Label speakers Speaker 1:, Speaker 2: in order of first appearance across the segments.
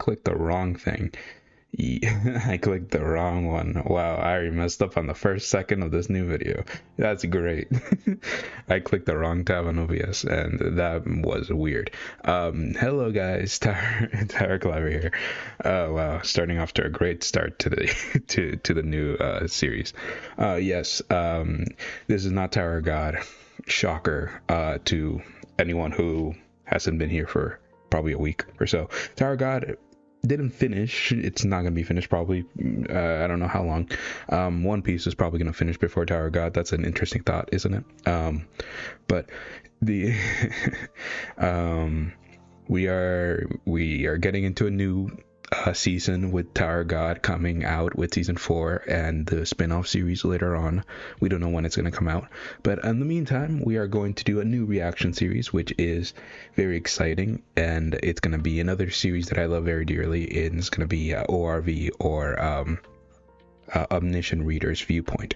Speaker 1: clicked the wrong thing. I clicked the wrong one. Wow, I already messed up on the first second of this new video. That's great. I clicked the wrong tab on OBS, and that was weird. Hello guys, Tyler Clever here. Wow, starting off to a great start to the to the new series. Yes, this is not Tower of God. Shocker to anyone who hasn't been here for probably a week or so. Tower of God didn't finish. It's not gonna be finished probably. I don't know how long. One Piece is probably gonna finish before Tower of God. That's an interesting thought, isn't it? But the we are getting into a new season with Tower of God coming out with season 4 and the spin-off series later on. We don't know when it's going to come out, but in the meantime we are going to do a new reaction series, which is very exciting, and it's going to be another series that I love very dearly. It's going to be ORV, or Omniscient Reader's Viewpoint.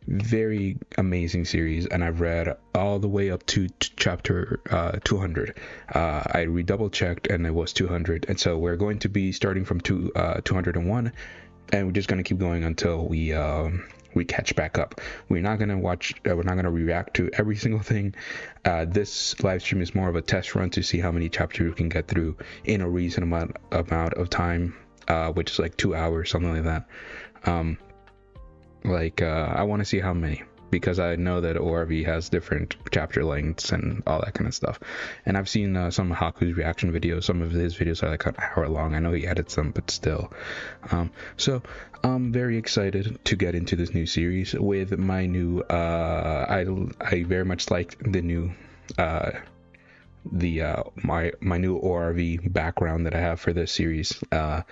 Speaker 1: Very amazing series, and I've read all the way up to chapter 200. I double checked and it was 200, and so we're going to be starting from 201, and we're just going to keep going until we catch back up. We're not going to watch, we're not going to react to every single thing. This live stream is more of a test run to see how many chapters we can get through in a reasonable amount of time, which is like 2 hours, something like that. I want to see how many, because I know that ORV has different chapter lengths and all that kind of stuff. And I've seen some of Haku's reaction videos. Some of his videos are like an hour long. I know he edits them, but still. So I'm very excited to get into this new series with my new, I very much liked the new, my new ORV background that I have for this series. The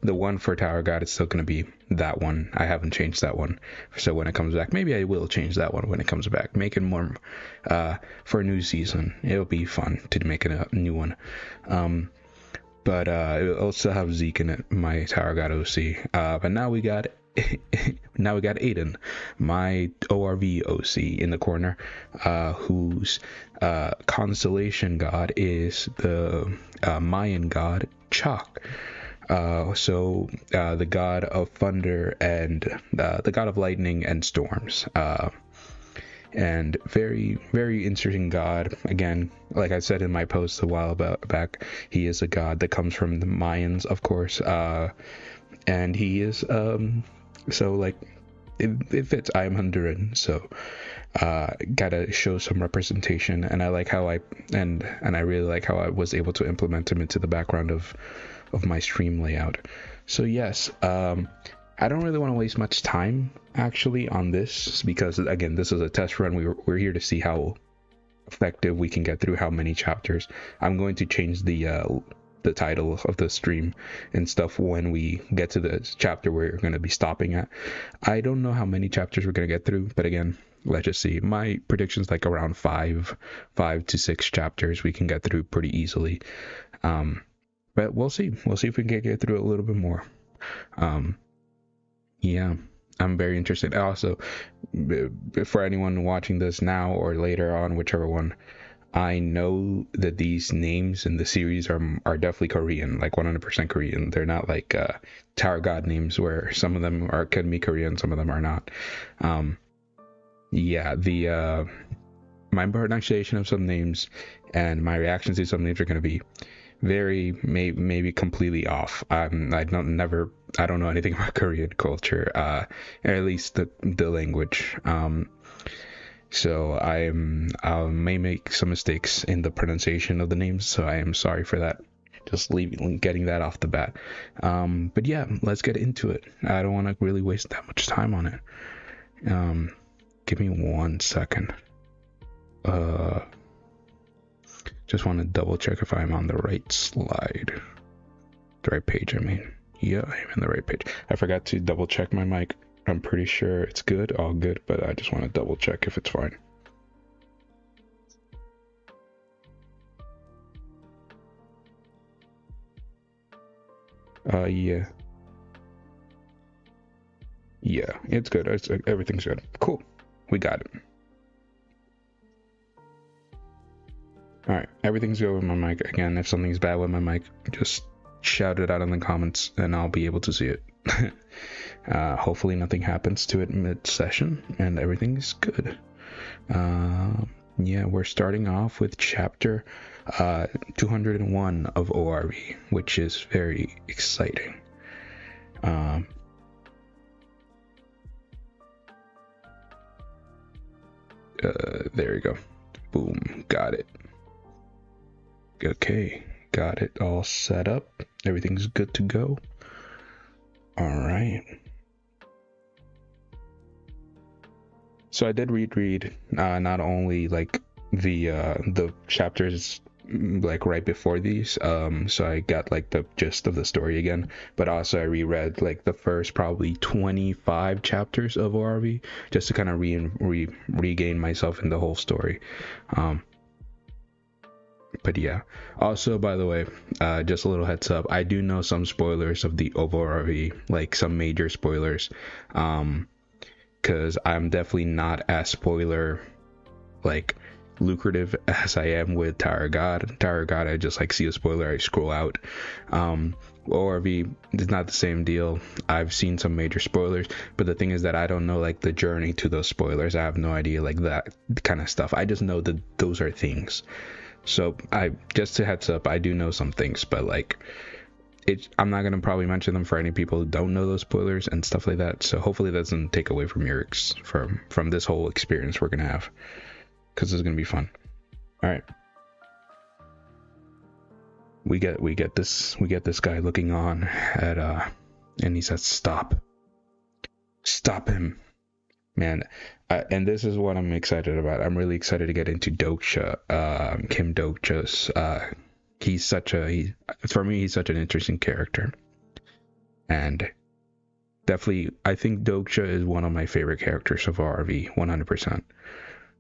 Speaker 1: one for Tower of God is still going to be that one. I haven't changed that one, so when it comes back, maybe I will change that one when it comes back, make it more for a new season. It'll be fun to make it a new one. But it'll also have Zeke in it, my Tower of God OC. But now we got Aiden, my ORV OC, in the corner, whose constellation god is the Mayan god Chak. So the god of thunder and the god of lightning and storms. And very, very interesting god. Again, like I said in my post a while back, he is a god that comes from the Mayans, of course. And he is so like it fits. I am Honduran, so gotta show some representation. And I like how I really like how I was able to implement him into the background of my stream layout. So yes, I don't really want to waste much time actually on this, because again, this is a test run. We're here to see how effective we can get through how many chapters. I'm going to change the title of the stream and stuff when we get to the chapter we're going to be stopping at. I don't know how many chapters we're going to get through, but again, let's just see. My prediction's like around 5 to 6 chapters we can get through pretty easily. But we'll see if we can get through a little bit more. Yeah, I'm very interested. Also, for anyone watching this now or later on, whichever one, I know that these names in the series are definitely Korean, like 100% Korean. They're not like Tower God names where some of them can be Korean, some of them are not. Yeah, my pronunciation of some names and my reactions to some names are going to be very maybe completely off. I don't know anything about Korean culture, or at least the language. So I may make some mistakes in the pronunciation of the names, so I am sorry for that. Just getting that off the bat. But yeah, let's get into it. I don't want to really waste that much time on it. Give me 1 second. Just want to double check if I'm on the right slide. The right page, I mean. Yeah, I'm in the right page. I forgot to double check my mic. I'm pretty sure it's good, all good, but I just want to double check if it's fine. Yeah, it's good. Everything's good. Cool, we got it. All right, everything's good with my mic. Again, if something's bad with my mic, just shout it out in the comments and I'll be able to see it. Hopefully nothing happens to it mid-session and everything's good. Yeah, we're starting off with chapter 201 of ORV, which is very exciting. There we go. Boom, got it. Okay, got it all set up. Everything's good to go. All right. So I did read not only like the chapters like right before these, so I got like the gist of the story again, but also I reread like the first probably 25 chapters of ORV just to kind of regain myself in the whole story. But yeah, also by the way, just a little heads up, I do know some spoilers of the ORV, like some major spoilers, because I'm definitely not as spoiler like lucrative as I am with Tower God. I just like see a spoiler, I scroll out. ORV is not the same deal. I've seen some major spoilers, but the thing is that I don't know like the journey to those spoilers. I have no idea like that kind of stuff. I just know that those are things. So I just a heads up, I do know some things, but like I'm not gonna probably mention them for any people who don't know those spoilers and stuff like that. So hopefully that doesn't take away from your from this whole experience we're gonna have, because it's gonna be fun. All right, we get this guy looking on at and he says stop him, man. And this is what I'm excited about. I'm really excited to get into Doksha, Kim Dokcha's. He's such an interesting character, and definitely I think Doksha is one of my favorite characters of ORV, 100%.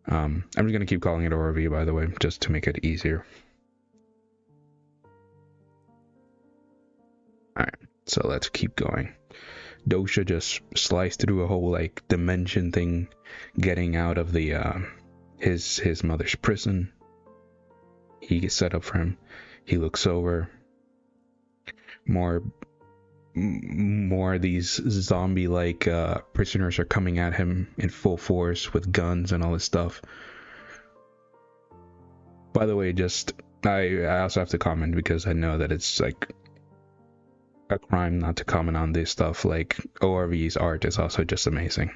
Speaker 1: I'm just gonna keep calling it ORV, by the way, just to make it easier. All right, so let's keep going. Doksha just sliced through a whole like dimension thing, getting out of the his mother's prison. He gets set up for him. He looks over. More of these zombie like prisoners are coming at him in full force with guns and all this stuff. By the way, just I also have to comment because I know that it's like a crime not to comment on this stuff. Like ORV's art is also just amazing,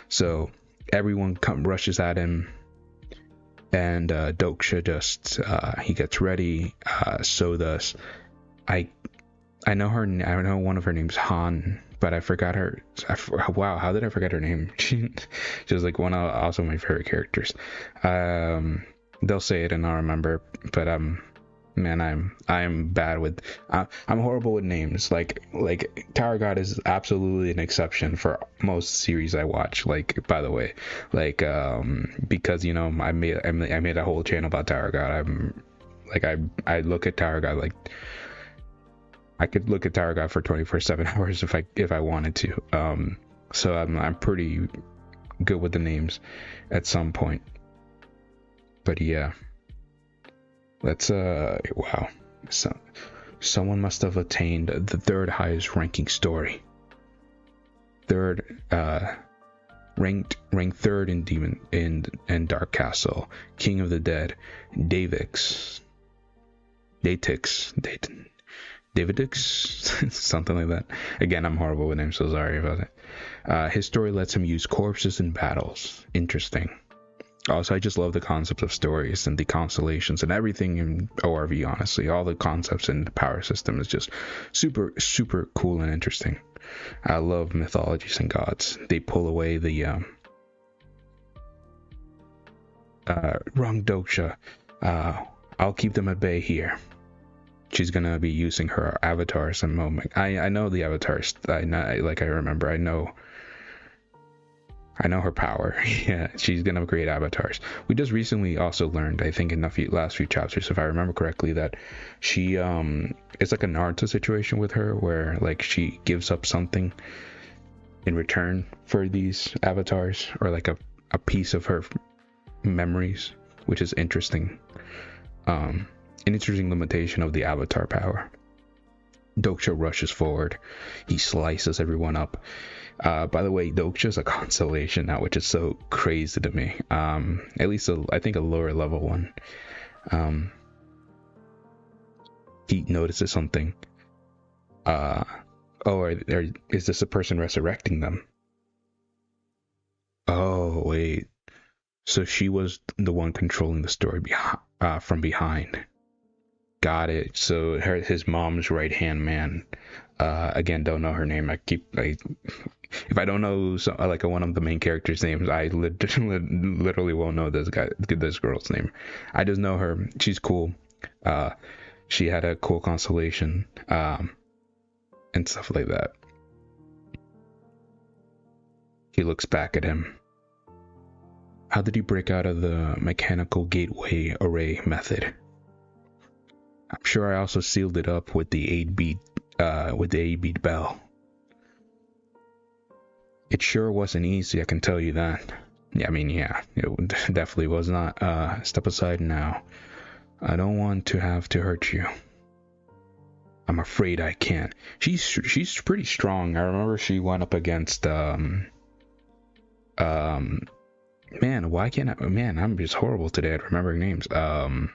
Speaker 1: so everyone rushes at him, and Doksha just he gets ready. So does I know her. I know one of her names Han, but I forgot her. Wow, how did I forget her name? She's like one of also my favorite characters. They'll say it and I'll remember, but man, I'm bad with I'm horrible with names. Like Tower God is absolutely an exception for most series I watch, like, by the way, like because you know I made a whole channel about Tower God. I'm like I look at Tower God like I could look at Tower God for 24/7 hours if I wanted to. So I'm pretty good with the names at some point, but yeah. Let's wow. So someone must have attained the third highest ranking story. Ranked third in Demon in Dark Castle, King of the Dead, Davidix, something like that. Again, I'm horrible with names, so sorry about it. His story lets him use corpses in battles. Interesting. Also, I just love the concepts of stories and the constellations and everything in ORV, honestly. All the concepts in the power system is just super, super cool and interesting. I love mythologies and gods. They pull away the wrong Doksha. I'll keep them at bay here. She's gonna be using her avatar some moment. I know the avatars. I remember. I know her power. Yeah, she's gonna create avatars. We just recently also learned, I think in the last few chapters, if I remember correctly, that she it's like a Naruto situation with her where like she gives up something in return for these avatars, or like a piece of her memories, which is interesting. An interesting limitation of the avatar power. Doksha rushes forward. He slices everyone up. By the way, Doksha's a constellation now, which is so crazy to me. At least I think a lower level one. He notices something. Is this a person resurrecting them? Oh, wait. So she was the one controlling the story from behind. Got it. So his mom's right-hand man. Again, don't know her name. If I don't know like one of the main characters' names, I literally won't know this girl's name. I just know her. She's cool. She had a cool constellation, and stuff like that. He looks back at him. How did he break out of the mechanical gateway array method? I'm sure I also sealed it up with the 8-beat bell. It sure wasn't easy, I can tell you that. Yeah, I mean, yeah, it definitely was not. Step aside now. I don't want to have to hurt you. I'm afraid I can't. She's pretty strong. I remember she went up against man, why can't I? Man, I'm just horrible today at remembering names. I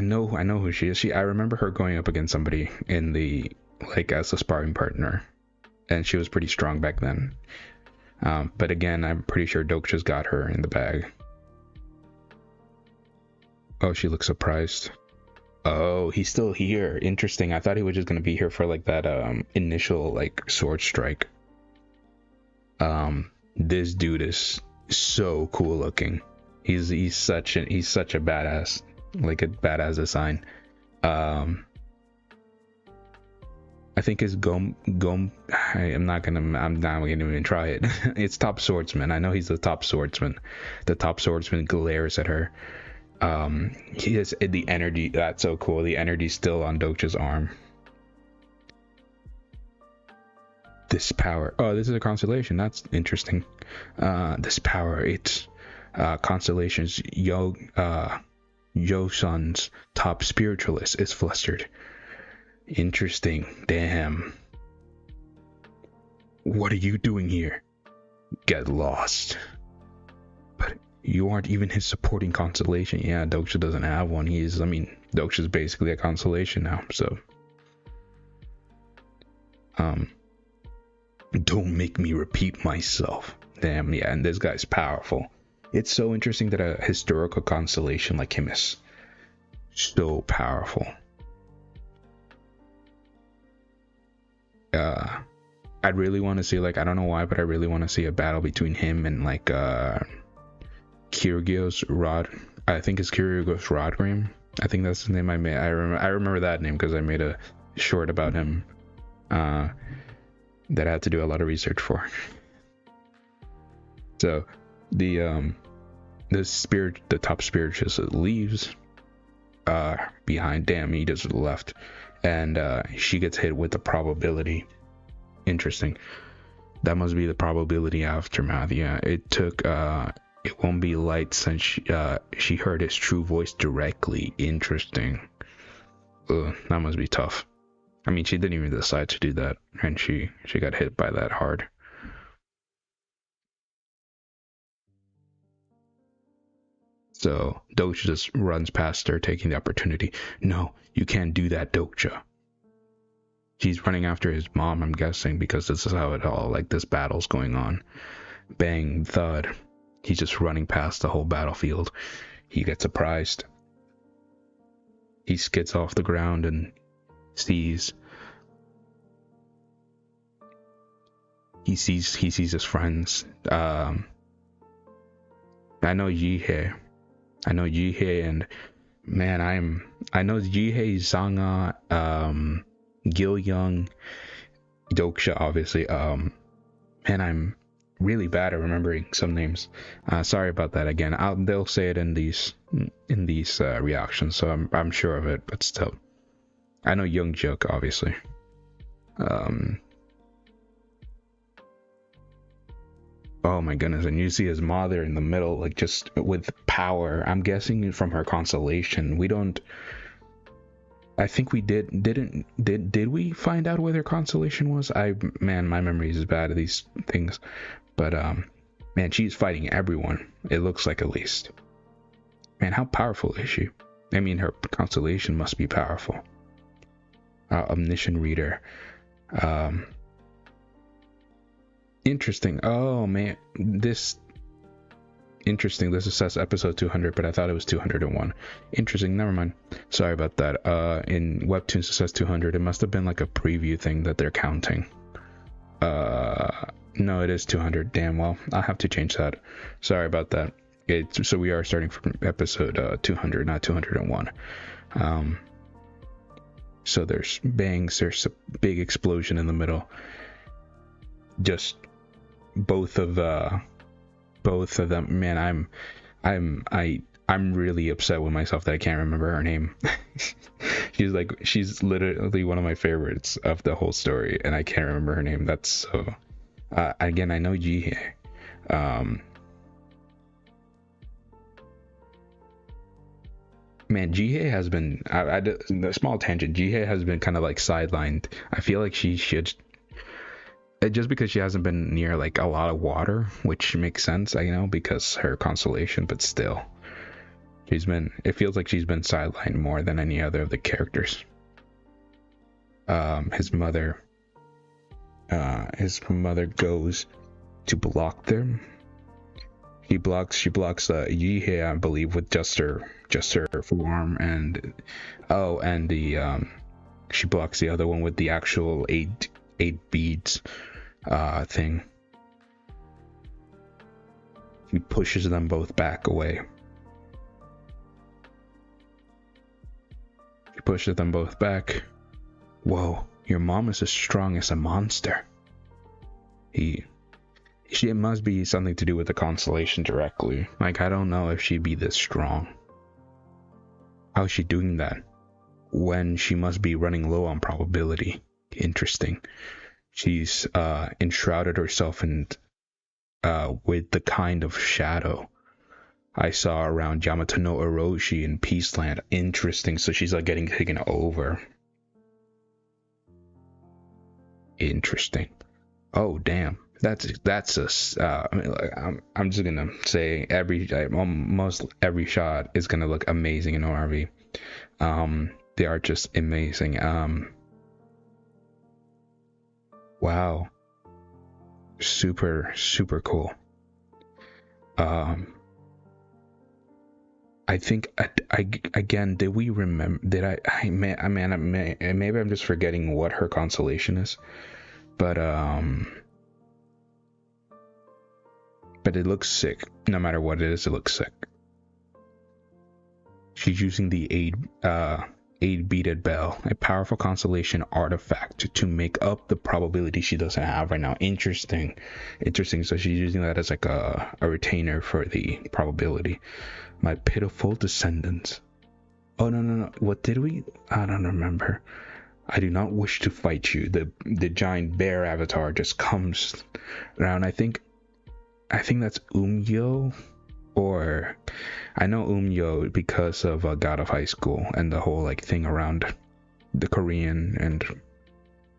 Speaker 1: know who she is. I remember her going up against somebody in the as a sparring partner, and she was pretty strong back then. But again, I'm pretty sure Doksha's got her in the bag. Oh, she looks surprised. Oh, he's still here. Interesting. I thought he was just gonna be here for like that initial like sword strike. This dude is so cool looking. He's such a badass, like a badass design. I think his I'm not gonna even try it. It's top swordsman. I know he's the top swordsman. The top swordsman glares at her. He has the energy. That's so cool. The energy's still on Doksha's arm. This power. Oh, this is a constellation. That's interesting. This power. It's constellations. Yosun's top spiritualist is flustered. Interesting. Damn. What are you doing here? Get lost. But you aren't even his supporting constellation. Yeah, Doksha doesn't have one. Doksha's basically a constellation now, so. Don't make me repeat myself. Damn, yeah, and this guy's powerful. It's so interesting that a historical constellation like him is so powerful. I'd really want to see, like, I don't know why, but I really want to see a battle between him and like Kyrgios Rod. I think it's Kyrgios Rodgrim. I think that's the name I made. I remember that name because I made a short about him that I had to do a lot of research for. So the top spiritualist leaves behind. Damn, he just left, and she gets hit with the probability. Interesting. That must be the probability aftermath. Yeah, it took it won't be light since she heard his true voice directly. Interesting. That must be tough. I mean, she didn't even decide to do that, and she got hit by that hard. So Doksha just runs past her, taking the opportunity. No, you can't do that, Doksha. He's running after his mom, I'm guessing, because this is how this battle's going on. Bang, thud. He's just running past the whole battlefield. He gets surprised. He skids off the ground and sees his friends. I know Jihei, and man, I know Jihei, Zanga, Gil Young, Doksha, obviously. Man, I'm really bad at remembering some names. Sorry about that again. They'll say it in these reactions, so I'm sure of it. But still, I know Young Juk, obviously. Oh my goodness, and you see his mother in the middle, like just with power. I'm guessing from her constellation. We don't. I think we did we find out where their constellation was? Man, my memory is bad of these things. But man, she's fighting everyone. It looks like, at least. Man, how powerful is she? I mean, her constellation must be powerful. Omniscient reader. Interesting. Oh man, interesting. This says episode 200, but I thought it was 201. Interesting. Never mind. Sorry about that. In Webtoons it says 200. It must have been like a preview thing that they're counting. No, it is 200. Damn, well, I'll have to change that. Sorry about that. So we are starting from episode 200, not 201. So there's bangs. There's a big explosion in the middle. Just both of them. Man, I'm really upset with myself that I can't remember her name. she's literally one of my favorites of the whole story, and I can't remember her name. That's so. Again, I know Jihye. Man, Jihye has been. A small tangent. Jihye has been kind of like sidelined. I feel like she should. Just because she hasn't been near like a lot of water, which makes sense, because her constellation, but still, it feels like she's been sidelined more than any other of the characters. His mother goes to block them. She blocks Yihye, I believe, with just her forearm, and she blocks the other one with the actual eight beads thing. He pushes them both back away. He pushes them both back. Whoa, your mom is as strong as a monster. It must be something to do with the constellation directly. Like, I don't know if she'd be this strong. How's she doing that when she must be running low on probability? Interesting. She's enshrouded herself in with the kind of shadow I saw around Yamato no Orochi in Peaceland. Interesting. So she's like getting taken over. Interesting. Oh damn. That's I'm just gonna say almost every shot is gonna look amazing in ORV. They are just amazing. Wow, super cool. I think again, did we remember? Maybe I'm just forgetting what her constellation is, but it looks sick. No matter what it is, it looks sick. She's using the eight beaded bell, a powerful constellation artifact to make up the probability she doesn't have right now. Interesting. So she's using that as like a retainer for the probability. My pitiful descendants. Oh no. What did we? I don't remember. I do not wish to fight you. The giant bear avatar just comes around. I think that's Umyo, or I know Umyo because of God of High School and the whole like thing around the Korean and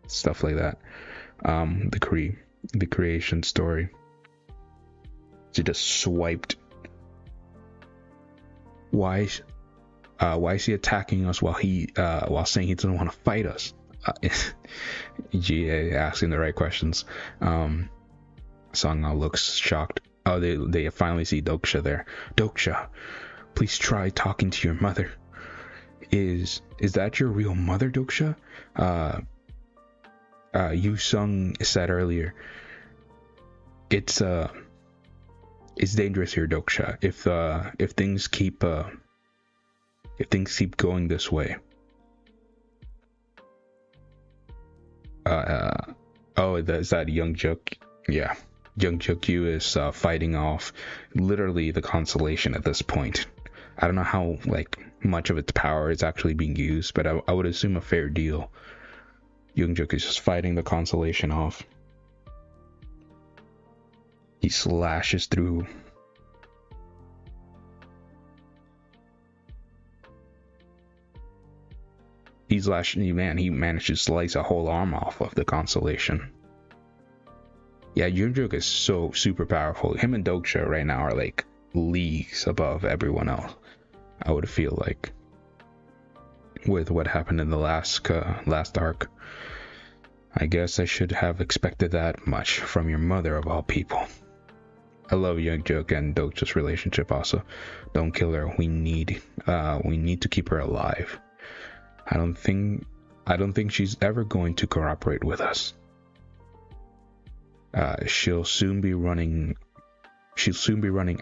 Speaker 1: stuff like that. The creation story. She just swiped. Why is he attacking us while saying he doesn't want to fight us? GA asking the right questions. Sangha looks shocked. Oh, they finally see Doksha there. Doksha, please try talking to your mother. Is that your real mother, Doksha? Yu Sung said earlier. It's dangerous here, Doksha. If things keep going this way. Is that Young Juk? Yeah. Young Jokyu is fighting off literally the constellation at this point. I don't know how like much of its power is actually being used, but I would assume a fair deal. Young Juk is just fighting the constellation off. He slashes through. He managed to slice a whole arm off of the Constellation. Yeah, Junjuk is so super powerful. Him and Doksha right now are like leagues above everyone else, I would feel like, with what happened in the last arc. I guess I should have expected that much from your mother of all people. I love Junjuk and Doksha's relationship also. Don't kill her. We need to keep her alive. I don't think she's ever going to cooperate with us. She'll soon be running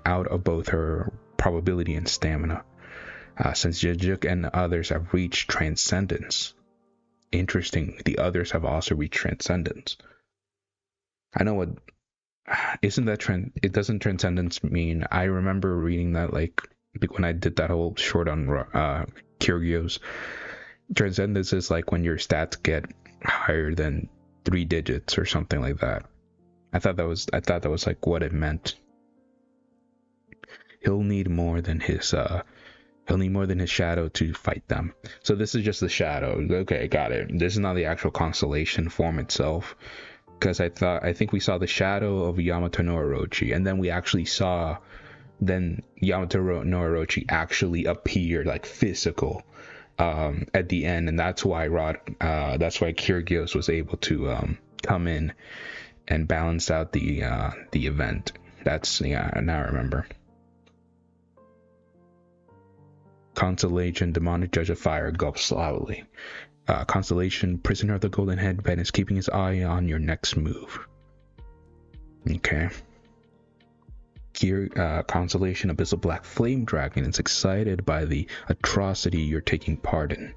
Speaker 1: out of both her probability and stamina. Since Junjuk and others have reached transcendence. Interesting, the others have also reached transcendence. I know what isn't that it doesn't transcendence mean? I remember reading that like when I did that whole short on Kyrgios. Transcendence is like when your stats get higher than 3 digits or something like that. I thought that was like what it meant. He'll need more than his shadow to fight them. So this is just the shadow. Okay, got it. This is not the actual constellation form itself. Because I think we saw the shadow of Yamato no Orochi, and then we actually saw Yamato no Orochi actually appear like physical at the end, and that's why Kyrgios was able to come in and balance out the event. Now I remember. Constellation, demonic judge of fire, gulps loudly. Constellation, prisoner of the golden headband, is keeping his eye on your next move. Okay. Constellation, abyssal black flame dragon, is excited by the atrocity you're taking part in.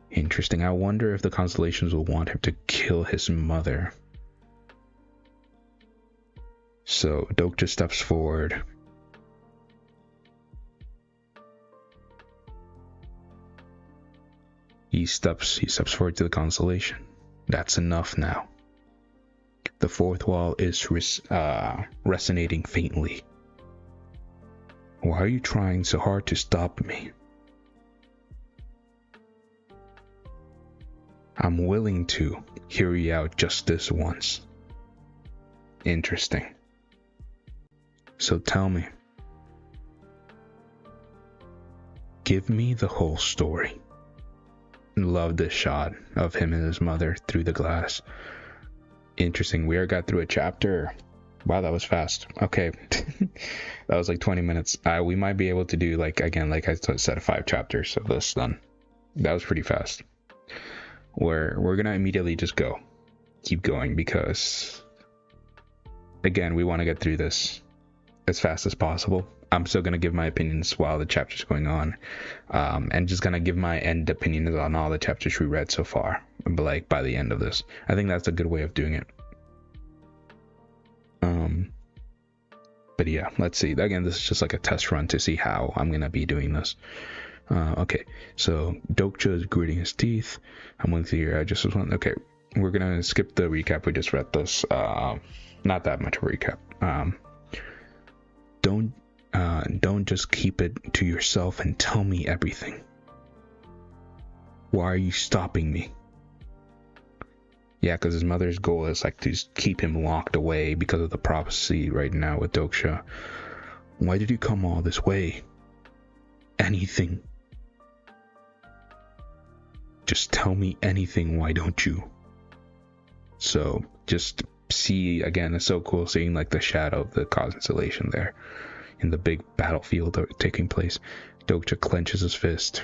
Speaker 1: Interesting. I wonder if the constellations will want him to kill his mother. So Dokja steps forward. He steps forward to the constellation. That's enough now. The fourth wall is resonating faintly. Why are you trying so hard to stop me? I'm willing to hear you out just this once. Interesting. So tell me. Give me the whole story. Love this shot of him and his mother through the glass. Interesting. We already got through a chapter. Wow, that was fast. Okay. That was like 20 minutes. We might be able to do like I said, 5 chapters of this done. That was pretty fast. We're gonna immediately just keep going, because again, we want to get through this as fast as possible. I'm still gonna give my opinions while the chapter's going on, and just gonna give my end opinions on all the chapters we read so far, like by the end of this. I think that's a good way of doing it. But yeah, let's see. Again, this is just like a test run to see how I'm gonna be doing this. Okay, so Dokja is gritting his teeth. I'm with you. I just was one. Okay, we're gonna skip the recap. We just read this. Not that much of a recap. Don't just keep it to yourself and tell me everything. Why are you stopping me? Yeah, because his mother's goal is like to keep him locked away because of the prophecy right now with Dokja. Why did you come all this way? Anything. Just tell me anything, why don't you? So, just see, again, it's so cool seeing like the shadow of the constellation there in the big battlefield taking place. Dokja clenches his fist.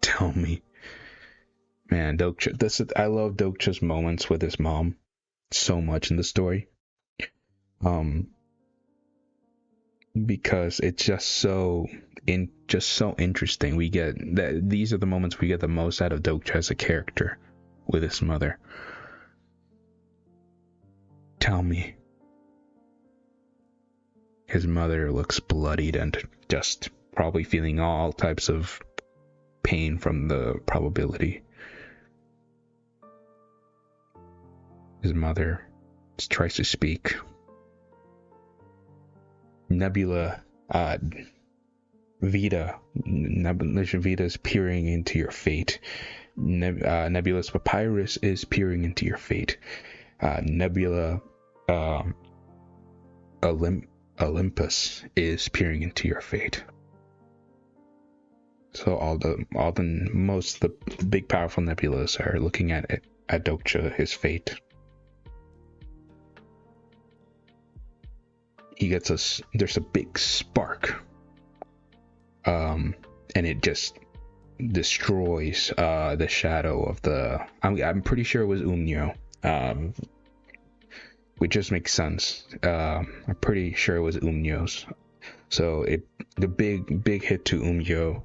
Speaker 1: Tell me. Man, Dokja, I love Dokja's moments with his mom so much in the story. Because it's just so interesting. We get that these are the moments we get the most out of Dokja as a character with his mother. Tell me. His mother looks bloodied and just probably feeling all types of pain from the probability. His mother tries to speak. Nebula Vita. Nebula Vita is peering into your fate. Nebula's Papyrus is peering into your fate. Nebula Olympus is peering into your fate. So most of the big powerful nebulas are looking at Dokcha, his fate. There's a big spark, and it just destroys the shadow of the. I'm pretty sure it was Umnyo, which just makes sense. I'm pretty sure it was Umnyo's. So the big hit to Umnyo,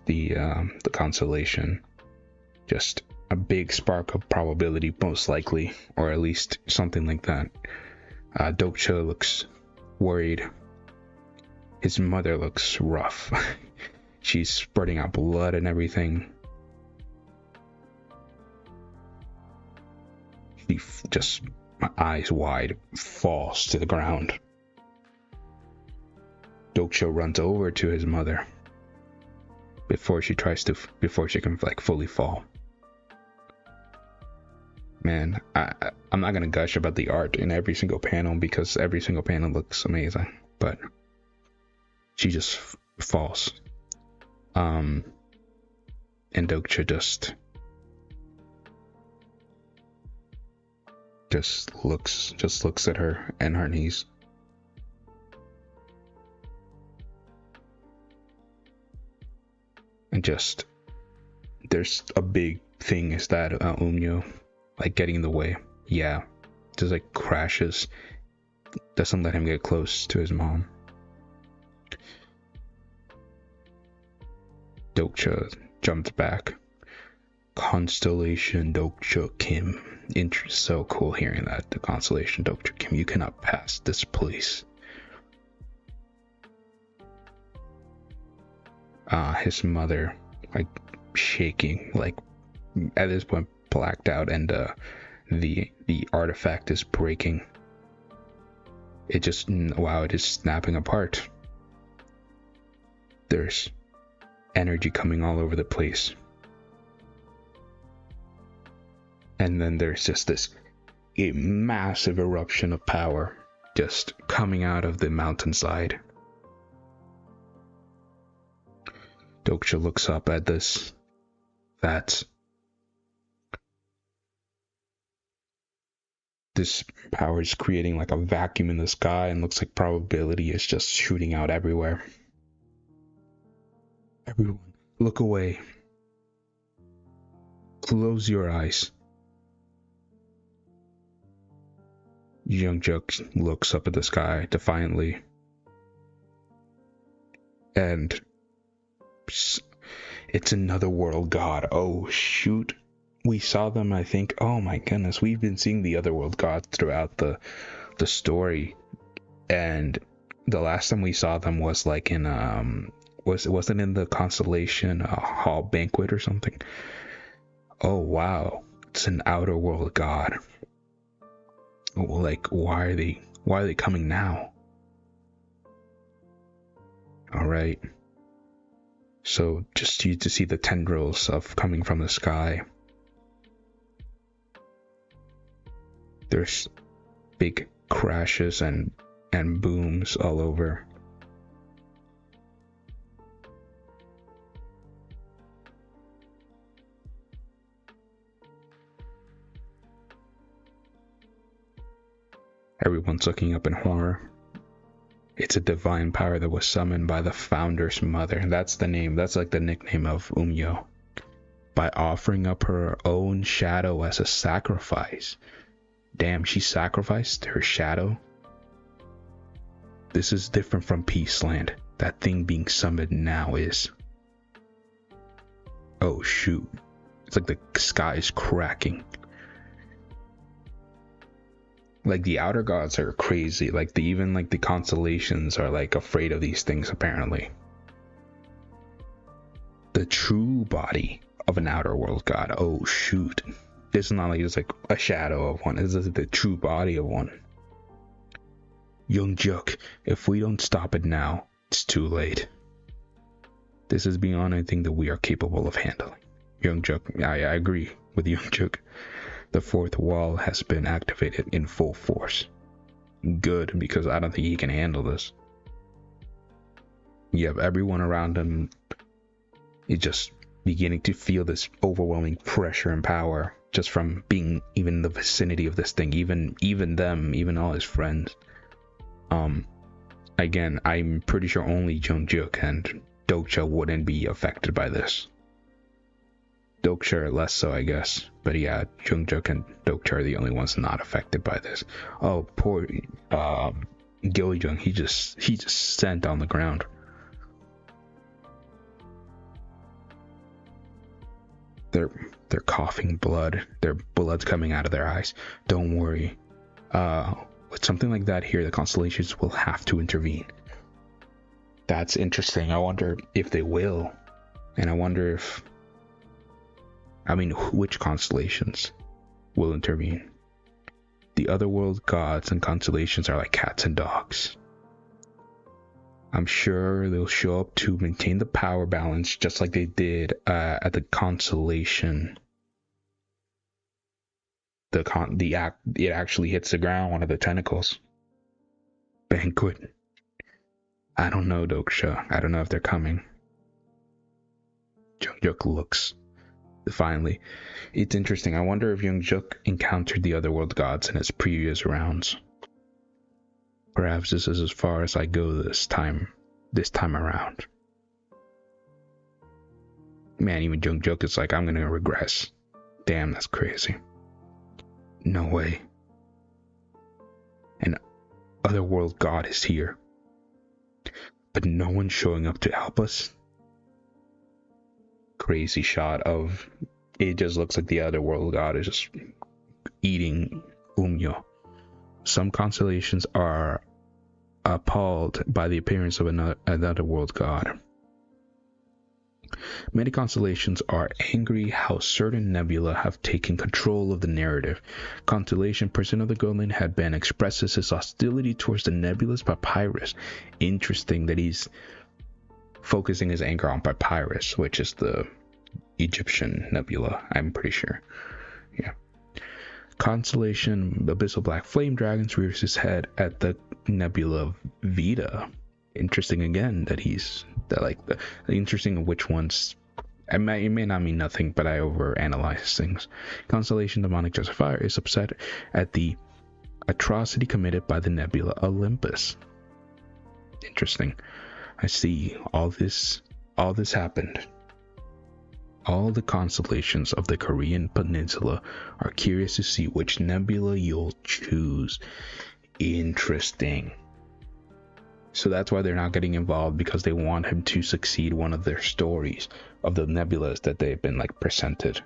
Speaker 1: the constellation, just a big spark of probability, most likely, or at least something like that. Dokcha looks worried. His mother looks rough. She's spurting out blood and everything. She just, eyes wide, falls to the ground. Dokcha runs over to his mother before she can like fully fall. Man, I'm not gonna gush about the art in every single panel because every single panel looks amazing, but she just falls. And Dokcha just looks at her and her knees. And just, there's a big thing is that Umnyo, like, getting in the way. Yeah, just like crashes, doesn't let him get close to his mom. Dokcha jumped back. Constellation Dokcha Kim. So cool hearing that. The Constellation Dokcha Kim. You cannot pass this place. His mother, like, shaking, like, at this point blacked out, and the artifact is breaking. It is snapping apart. There's energy coming all over the place. And then there's just a massive eruption of power just coming out of the mountainside. Dokcha looks up at this power is creating like a vacuum in the sky, and looks like probability is just shooting out everywhere. Everyone, look away. Close your eyes. Young Juk looks up at the sky defiantly. And it's another world god. Oh, shoot. We saw them, I think. Oh my goodness. We've been seeing the other world gods throughout the story. And the last time we saw them was like in, wasn't in the Constellation Hall Banquet or something. Oh, wow. It's an outer world god. Like, why are they coming now? All right. So just you to see the tendrils of coming from the sky. There's big crashes and booms all over. Everyone's looking up in horror. It's a divine power that was summoned by the founder's mother. That's the name. That's like the nickname of Umnyo. By offering up her own shadow as a sacrifice. Damn, she sacrificed her shadow? This is different from Peaceland. That thing being summoned now is... Oh shoot. It's like the sky is cracking. Like, the outer gods are crazy. Like, even the constellations are like afraid of these things, apparently. The true body of an outer world god. Oh shoot. This is not like just like a shadow of one. This is the true body of one. Youngjuk, if we don't stop it now, it's too late. This is beyond anything that we are capable of handling. Youngjuk, I agree with Youngjuk. The fourth wall has been activated in full force. Good, because I don't think he can handle this. You have everyone around him is just beginning to feel this overwhelming pressure and power just from being even in the vicinity of this thing, even them, even all his friends. Again, I'm pretty sure only Jungjuk and Dokcha wouldn't be affected by this. Dokcha less so, I guess. But yeah, Jungjuk and Dokcha are the only ones not affected by this. Oh, poor Gyeojung, he just sent on the ground. They're coughing blood. Their blood's coming out of their eyes. Don't worry. With something like that here, the constellations will have to intervene. That's interesting. I wonder if they will. And I wonder if... I mean, which constellations will intervene? The otherworld gods and constellations are like cats and dogs. I'm sure they'll show up to maintain the power balance just like they did at the constellation. It actually hits the ground, one of the tentacles. Banquet. I don't know, Dokcha. I don't know if they're coming. Jungjuk looks. Finally, it's interesting. I wonder if Jungjuk encountered the otherworld gods in his previous rounds. Perhaps this is as far as I go this time around. Man, even Jungjuk is like, I'm gonna regress. Damn, that's crazy. No way. An otherworld god is here. But no one's showing up to help us. Crazy shot of it just looks like the otherworld god is just eating Umyo. Some constellations are appalled by the appearance of another world god. Many constellations are angry how certain nebula have taken control of the narrative. Constellation Person of the Golden Headband expresses his hostility towards the nebulous Papyrus. Interesting that he's focusing his anger on Papyrus, which is the Egyptian nebula, I'm pretty sure. Yeah. Constellation Abyssal Black Flame Dragons rears his head at the nebula Vita. Interesting again that interesting which ones. It may not mean nothing, but I overanalyze things. Constellation Demonic Justifier is upset at the atrocity committed by the nebula Olympus. Interesting. I see all this happened. All the constellations of the Korean Peninsula are curious to see which nebula you'll choose. Interesting. So that's why they're not getting involved, because they want him to succeed one of their stories of the nebulas that they've been presented.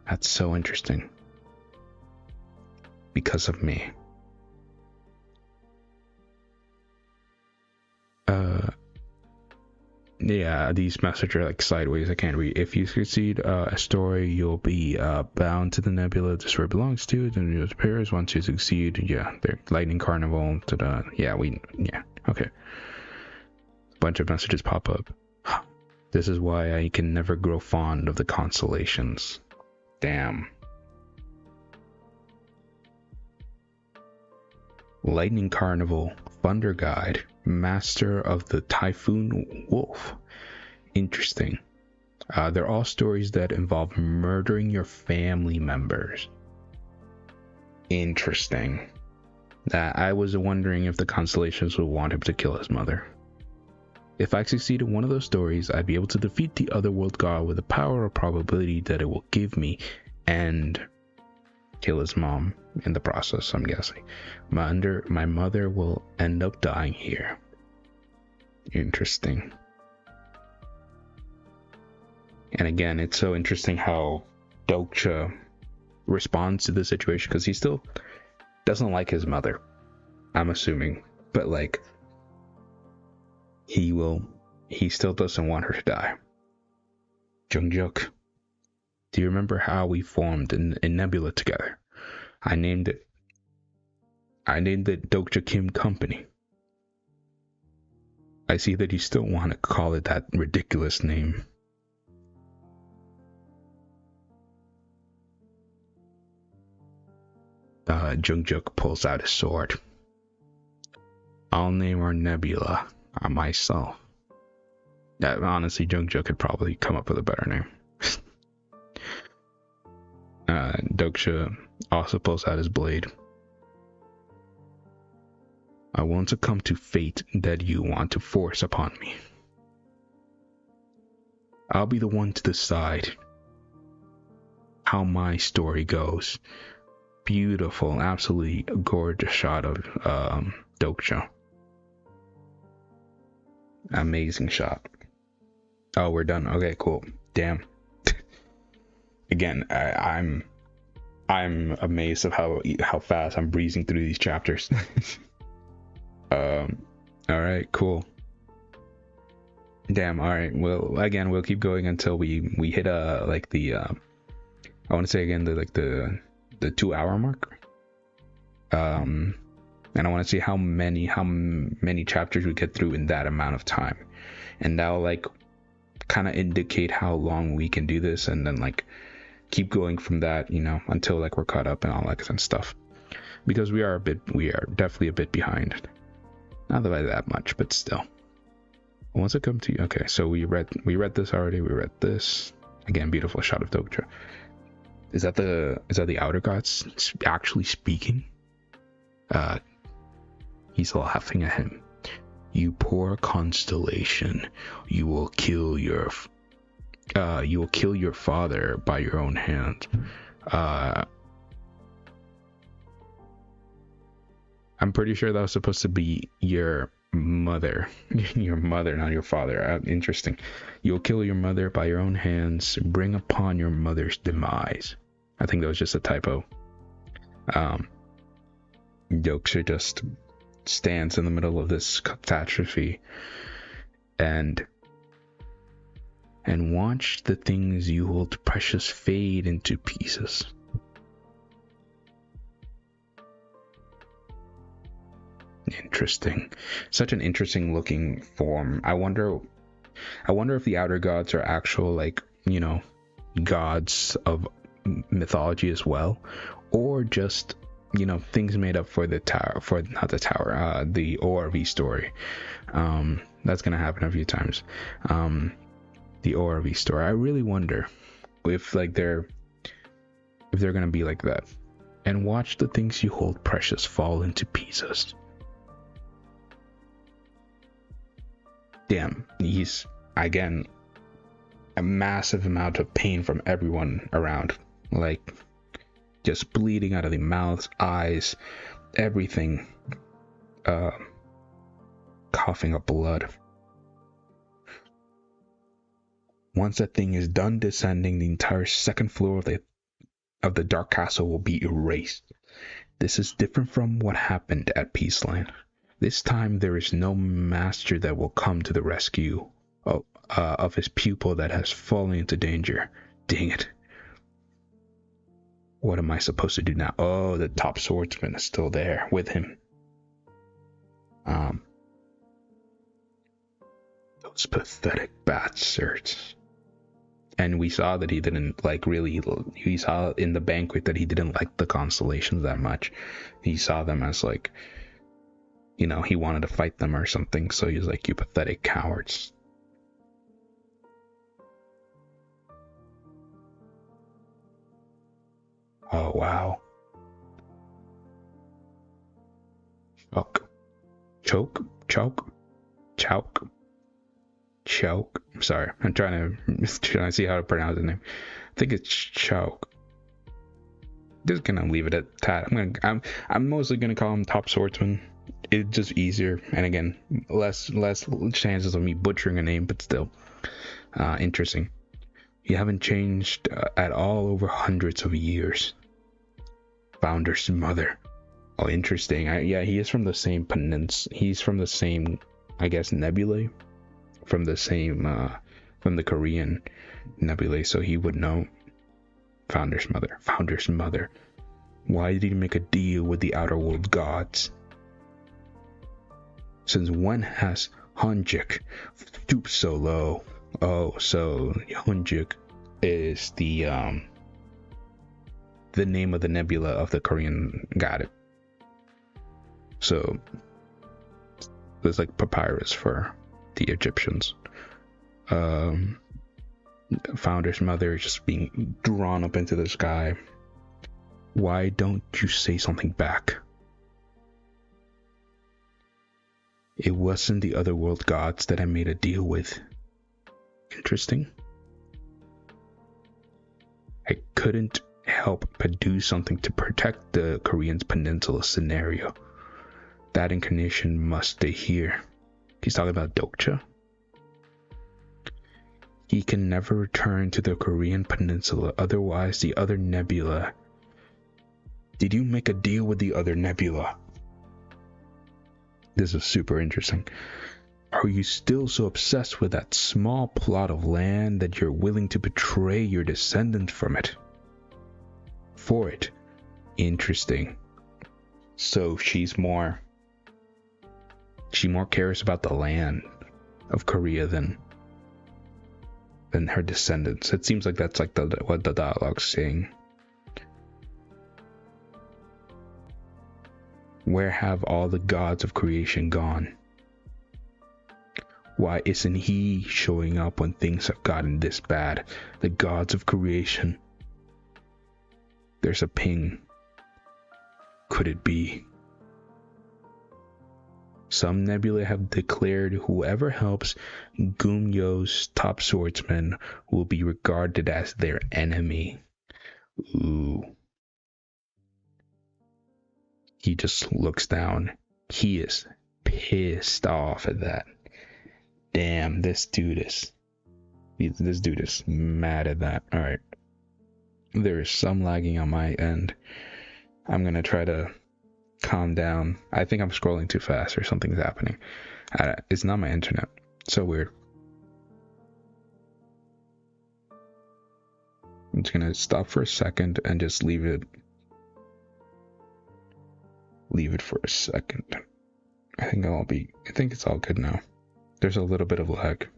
Speaker 1: That's so interesting. Because of me. Yeah, these messages are sideways. I can't read. If you succeed a story, you'll be bound to the nebula this story belongs to. Then it appears once you succeed. Yeah, they're Lightning Carnival. Yeah, okay. A bunch of messages pop up. This is why I can never grow fond of the constellations. Damn. Lightning Carnival, Thunder Guide, Master of the Typhoon Wolf. Interesting. They're all stories that involve murdering your family members. Interesting. I was wondering if the constellations would want him to kill his mother. If I succeed in one of those stories, I'd be able to defeat the otherworld god with the power or probability that it will give me, and kill his mom in the process, I'm guessing. My mother will end up dying here. Interesting. And again, it's so interesting how Dokcha responds to the situation, because he still doesn't like his mother, I'm assuming, but he still doesn't want her to die. Jungjuk, do you remember how we formed a nebula together? I named it I named it Dokja Kim Company. I see that you still want to call it that ridiculous name. Jungjuk pulls out his sword. I'll name our nebula myself. Honestly, Jungjuk could probably come up with a better name. Dokja also pulls out his blade. I won't succumb to fate that you want to force upon me. I'll be the one to decide how my story goes. Beautiful, absolutely gorgeous shot of Dokja. Amazing shot. Oh, we're done. Okay, cool. Damn. Again, I'm amazed of how fast I'm breezing through these chapters. All right, cool. Damn. All right. Well, again, we'll keep going until we hit like the I want to say again the 2 hour mark. And I want to see how many chapters we get through in that amount of time, and that'll like kind of indicate how long we can do this, and then like keep going from that, you know, until like we're caught up and all that kind of stuff, because we are definitely a bit behind. Not by that much, but still. Once it comes to, okay, so we read this already. We read this again. Beautiful shot of Dokja. Is that the outer gods actually speaking? He's laughing at him. You poor constellation, you will kill your father by your own hand. I'm pretty sure that was supposed to be your mother. Your mother, not your father. Interesting. You'll kill your mother by your own hands, bring upon your mother's demise. I think that was just a typo. Dokja just stands in the middle of this catastrophe and watch the things you hold precious fade into pieces. Interesting. Such an interesting looking form. I wonder if the outer gods are actual, like, you know, gods of mythology as well, or just, you know, things made up for the ORV story. That's gonna happen a few times. The ORV story. I really wonder if like they're gonna be like that. And watch the things you hold precious fall into pieces. Damn, he's again a massive amount of pain from everyone around, like just bleeding out of the mouths, eyes, everything, coughing up blood. Once that thing is done descending, the entire second floor of the Dark Castle will be erased. This is different from what happened at Peaceland. This time there is no master that will come to the rescue of his pupil that has fallen into danger. Dang it. What am I supposed to do now? Oh, the top swordsman is still there with him. Those pathetic bastards. And we saw that he didn't we saw in the banquet that he didn't like the constellations that much. He saw them as like, you know, he wanted to fight them or something. So he was like, you pathetic cowards. Oh, wow. Choke. Sorry, I'm trying to see how to pronounce his name. I think it's Choke. Just gonna leave it at that. I'm mostly gonna call him Top Swordsman. It's just easier, and again, less chances of me butchering a name, but still, interesting. You haven't changed at all over hundreds of years. Founder's mother. Oh, interesting. Yeah, he is from the same peninsula. He's from the same, I guess, nebulae. From the same, from the Korean nebulae, so he would know. Founder's mother. Why did he make a deal with the outer world gods? Since when has Hunjik stooped so low? Oh, so Hunjik is the name of the nebula of the Korean god. So there's like papyrus for the Egyptians. Founder's mother just being drawn up into the sky. Why don't you say something back? It wasn't the otherworld gods that I made a deal with. Interesting. I couldn't help but do something to protect the Korean's peninsula scenario. That incarnation must stay here. He's talking about Dokcha. He can never return to the Korean peninsula, otherwise the other nebula. Did you make a deal with the other nebula? This is super interesting. Are you still so obsessed with that small plot of land that you're willing to betray your descendants from it? For it. Interesting. So she more cares about the land of Korea than her descendants. It seems like that's like what the dialogue's saying. Where have all the gods of creation gone? Why isn't he showing up when things have gotten this bad? The gods of creation. There's a ping. Could it be? Some nebula have declared whoever helps Gumyo's top swordsman will be regarded as their enemy. Ooh. He just looks down. He is pissed off at that. Damn, this dude is mad at that. All right. There is some lagging on my end. I'm going to try to calm down. I think I'm scrolling too fast or something's happening. It's not my internet. So weird. I'm just going to stop for a second and just leave it for a second. I think it's all good now. There's a little bit of lag.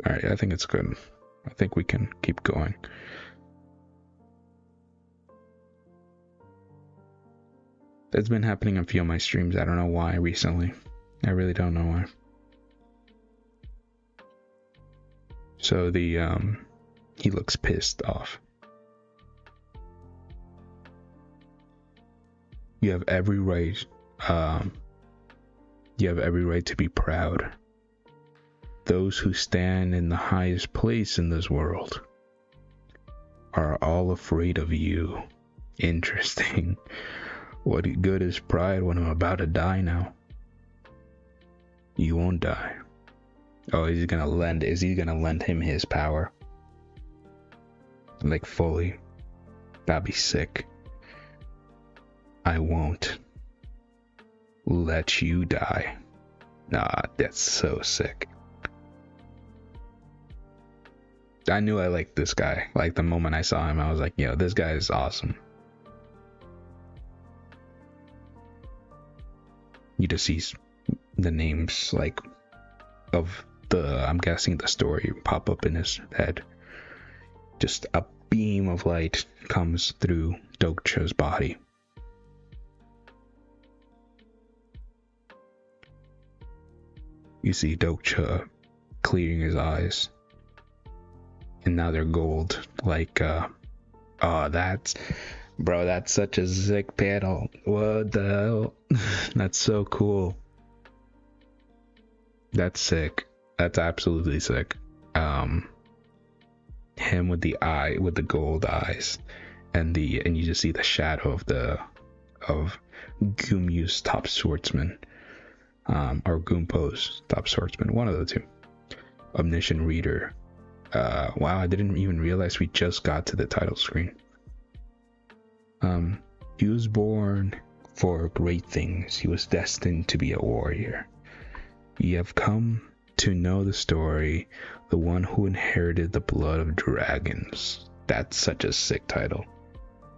Speaker 1: All right, I think it's good. I think we can keep going. It's been happening on a few of my streams. I don't know why recently. I really don't know why. So he looks pissed off. You have every right. You have every right to be proud. Those who stand in the highest place in this world are all afraid of you. Interesting. What good is pride when I'm about to die now? You won't die. Oh, is he gonna lend him his power? Like fully? That'd be sick. I won't let you die. Nah, that's so sick. I knew I liked this guy. Like the moment I saw him, I was like, yo, this guy is awesome. You just see the names like of I'm guessing the story pop up in his head. Just a beam of light comes through Dokcha's body. You see Dokcha clearing his eyes. And now they're gold. Like, that's such a sick panel. What the hell? That's so cool. That's sick. That's absolutely sick. Him with the gold eyes, and you just see the shadow of Gumyu's top swordsman, or Gumpo's top swordsman, one of the two. Omniscient reader. Wow, I didn't even realize we just got to the title screen. He was born for great things. He was destined to be a warrior. You have come to know the story, the one who inherited the blood of dragons. That's such a sick title.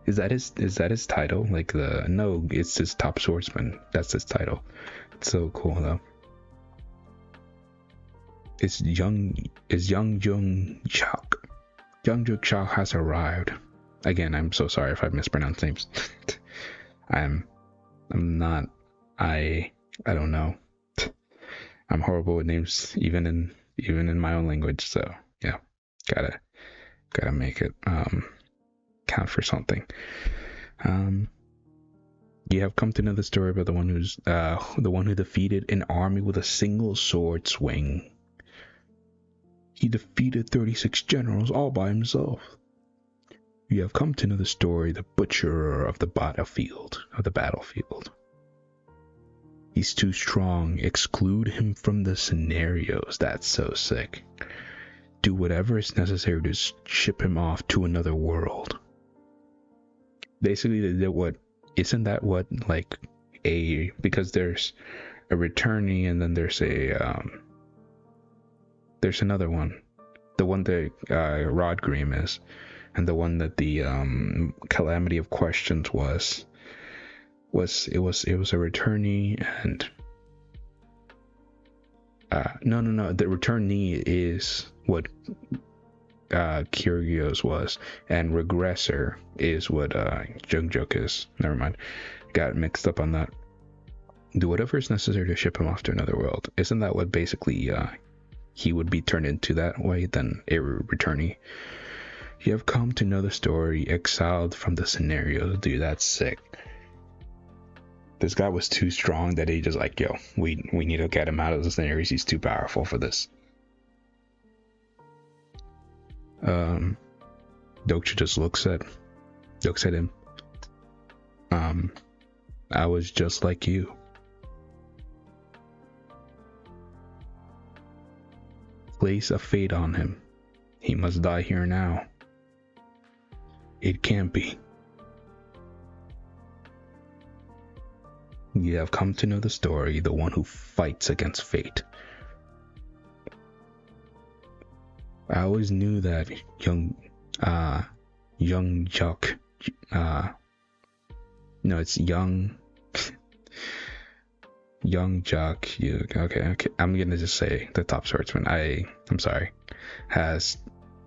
Speaker 1: Is that his title? Like no, it's his top swordsman. That's his title. It's so cool though. It's Young Jung Chak. Young Jung Chak has arrived. Again, I'm so sorry if I mispronounce names. I'm not. I don't know. I'm horrible with names, even in my own language. So yeah, gotta make it count for something. You have come to know the story about the one who defeated an army with a single sword swing. He defeated 36 generals all by himself. You have come to know the story, the butcher of the battlefield. He's too strong. Exclude him from the scenarios. That's so sick. Do whatever is necessary to ship him off to another world. Basically, they did what? Isn't that what, like, because there's a returnee and then there's there's another one. The one that Rodgrim is, and the one that the Calamity of Questions was a returnee, and no, the returnee is what Kyrgios was, and regressor is what Jungjuk is. Never mind, got mixed up on that. Do whatever is necessary to ship him off to another world. Isn't that what basically he would be turned into that way? Then a returnee. You have come to know the story, exiled from the scenarios. Dude, that's sick. This guy was too strong that he just like, yo, we need to get him out of the scenarios. He's too powerful for this. Dokcha just looks at him. I was just like you. Place a fate on him. He must die here now. It can't be. You have come to know the story, the one who fights against fate. I always knew that young Juk, no, it's young Juk. Okay. I'm gonna just say the top swordsman. I'm sorry.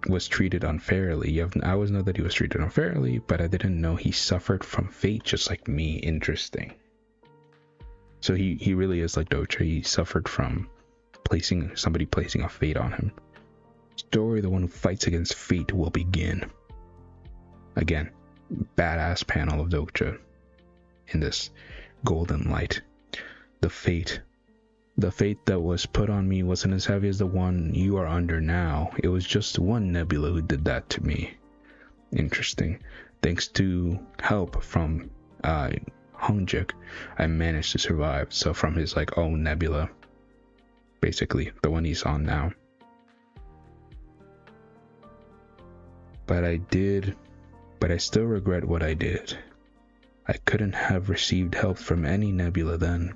Speaker 1: Was treated unfairly. I always know that he was treated unfairly, but I didn't know he suffered from fate just like me. Interesting. So he really is like Dokcha. He suffered from somebody placing a fate on him. Story, the one who fights against fate will begin. Again, badass panel of Dokcha in this golden light. The fate that was put on me wasn't as heavy as the one you are under now. It was just one nebula who did that to me. Interesting. Thanks to help from Hongjik, I managed to survive. So from his own nebula, basically the one he's on now. But I still regret what I did. I couldn't have received help from any nebula then.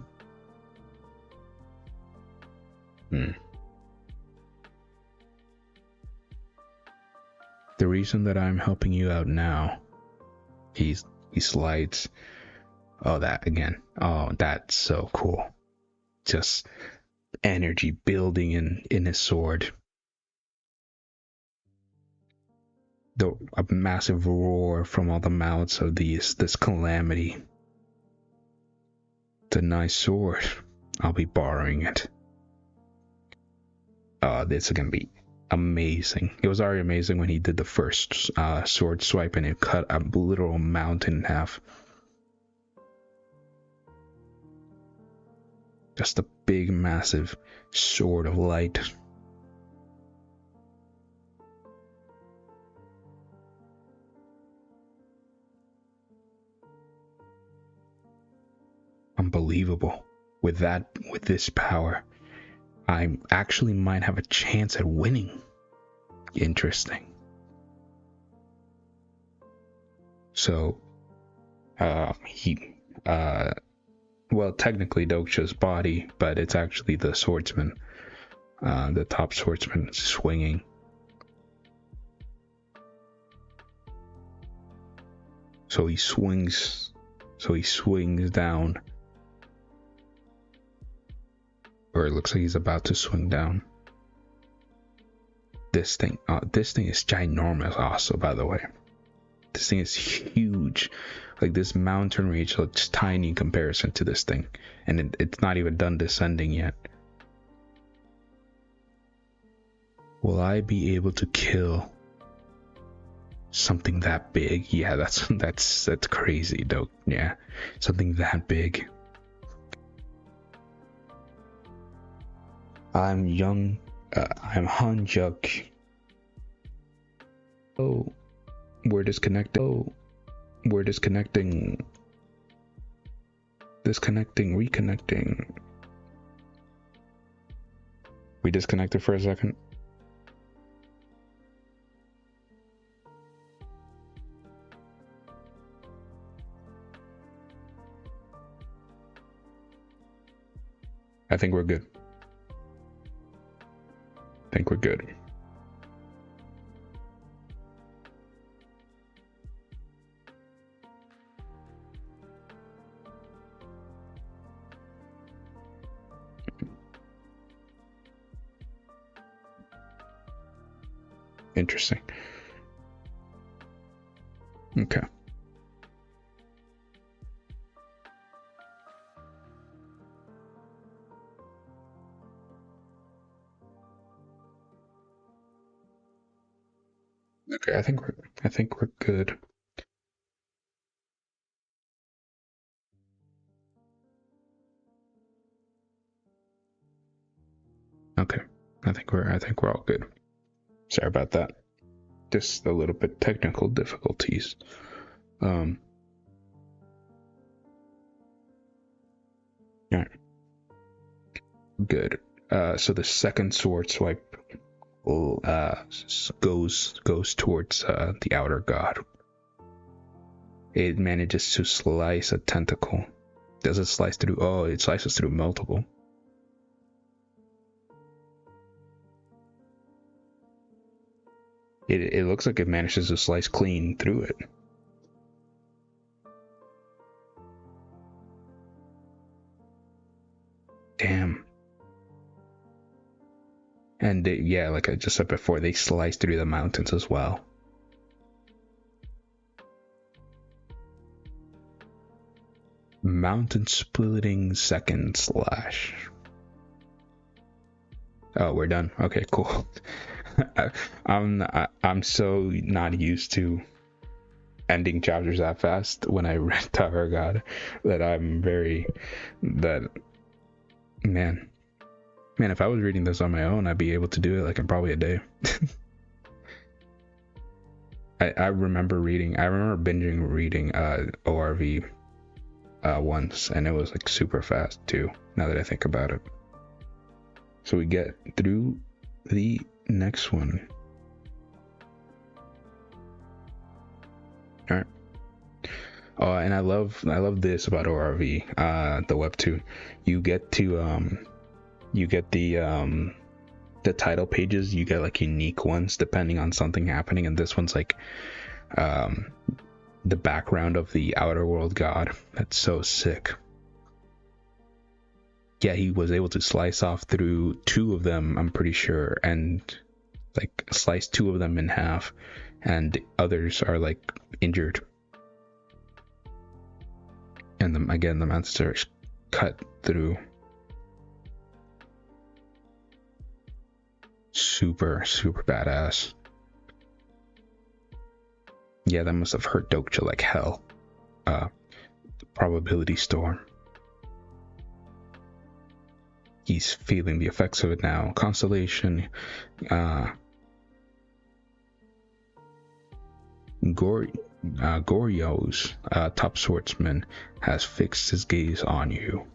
Speaker 1: The reason that I'm helping you out now, he slides. Oh, that again. Oh, that's so cool. Just energy building in his sword. A massive roar from all the mouths of this calamity. It's a nice sword. I'll be borrowing it. This is gonna be amazing. It was already amazing when he did the first sword swipe and it cut a literal mountain in half. Just a big, massive sword of light. Unbelievable. With this power, I actually might have a chance at winning. Interesting. So, well, technically Dokcha's body, but it's actually the swordsman. the top swordsman swinging. So he swings down. Or it looks like he's about to swing down. This thing is ginormous also, by the way. This thing is huge. Like, this mountain range looks tiny in comparison to this thing. And it's not even done descending yet. Will I be able to kill something that big? Yeah, that's crazy, though. Yeah, something that big. I'm Han Juk. Oh, we're disconnected. Oh, we're disconnecting. Disconnecting, reconnecting. We disconnected for a second. I think we're good. I think we're good. Interesting. Okay. Okay, I think we're good. Okay. I think we're all good. Sorry about that. Just a little bit technical difficulties. All right. Good. So the second sword swipe goes towards the outer god. It manages to slice a tentacle. Does it slice through? Oh, it slices through multiple. It looks like it manages to slice clean through it. Damn. And yeah, like I just said before, they slice through the mountains as well. Mountain splitting second slash. Oh, we're done. Okay, cool. I'm so not used to ending chapters that fast when I read Tower God that man, if I was reading this on my own, I'd be able to do it like in probably a day. I remember binging reading ORV once, and it was like super fast too, now that I think about it. So we get through the next one. All right. Oh, and I love this about ORV, the webtoon. You get the title pages. You get like unique ones depending on something happening, and this one's like the background of the outer world god. That's so sick. Yeah, he was able to slice off through 2 of them, I'm pretty sure, and like slice 2 of them in half, and others are like injured. And then again, the mountains are cut through. Super badass. Yeah, that must have hurt Dokcha like hell. Probability storm. He's feeling the effects of it now. Constellation. Goryo's top swordsman has fixed his gaze on you.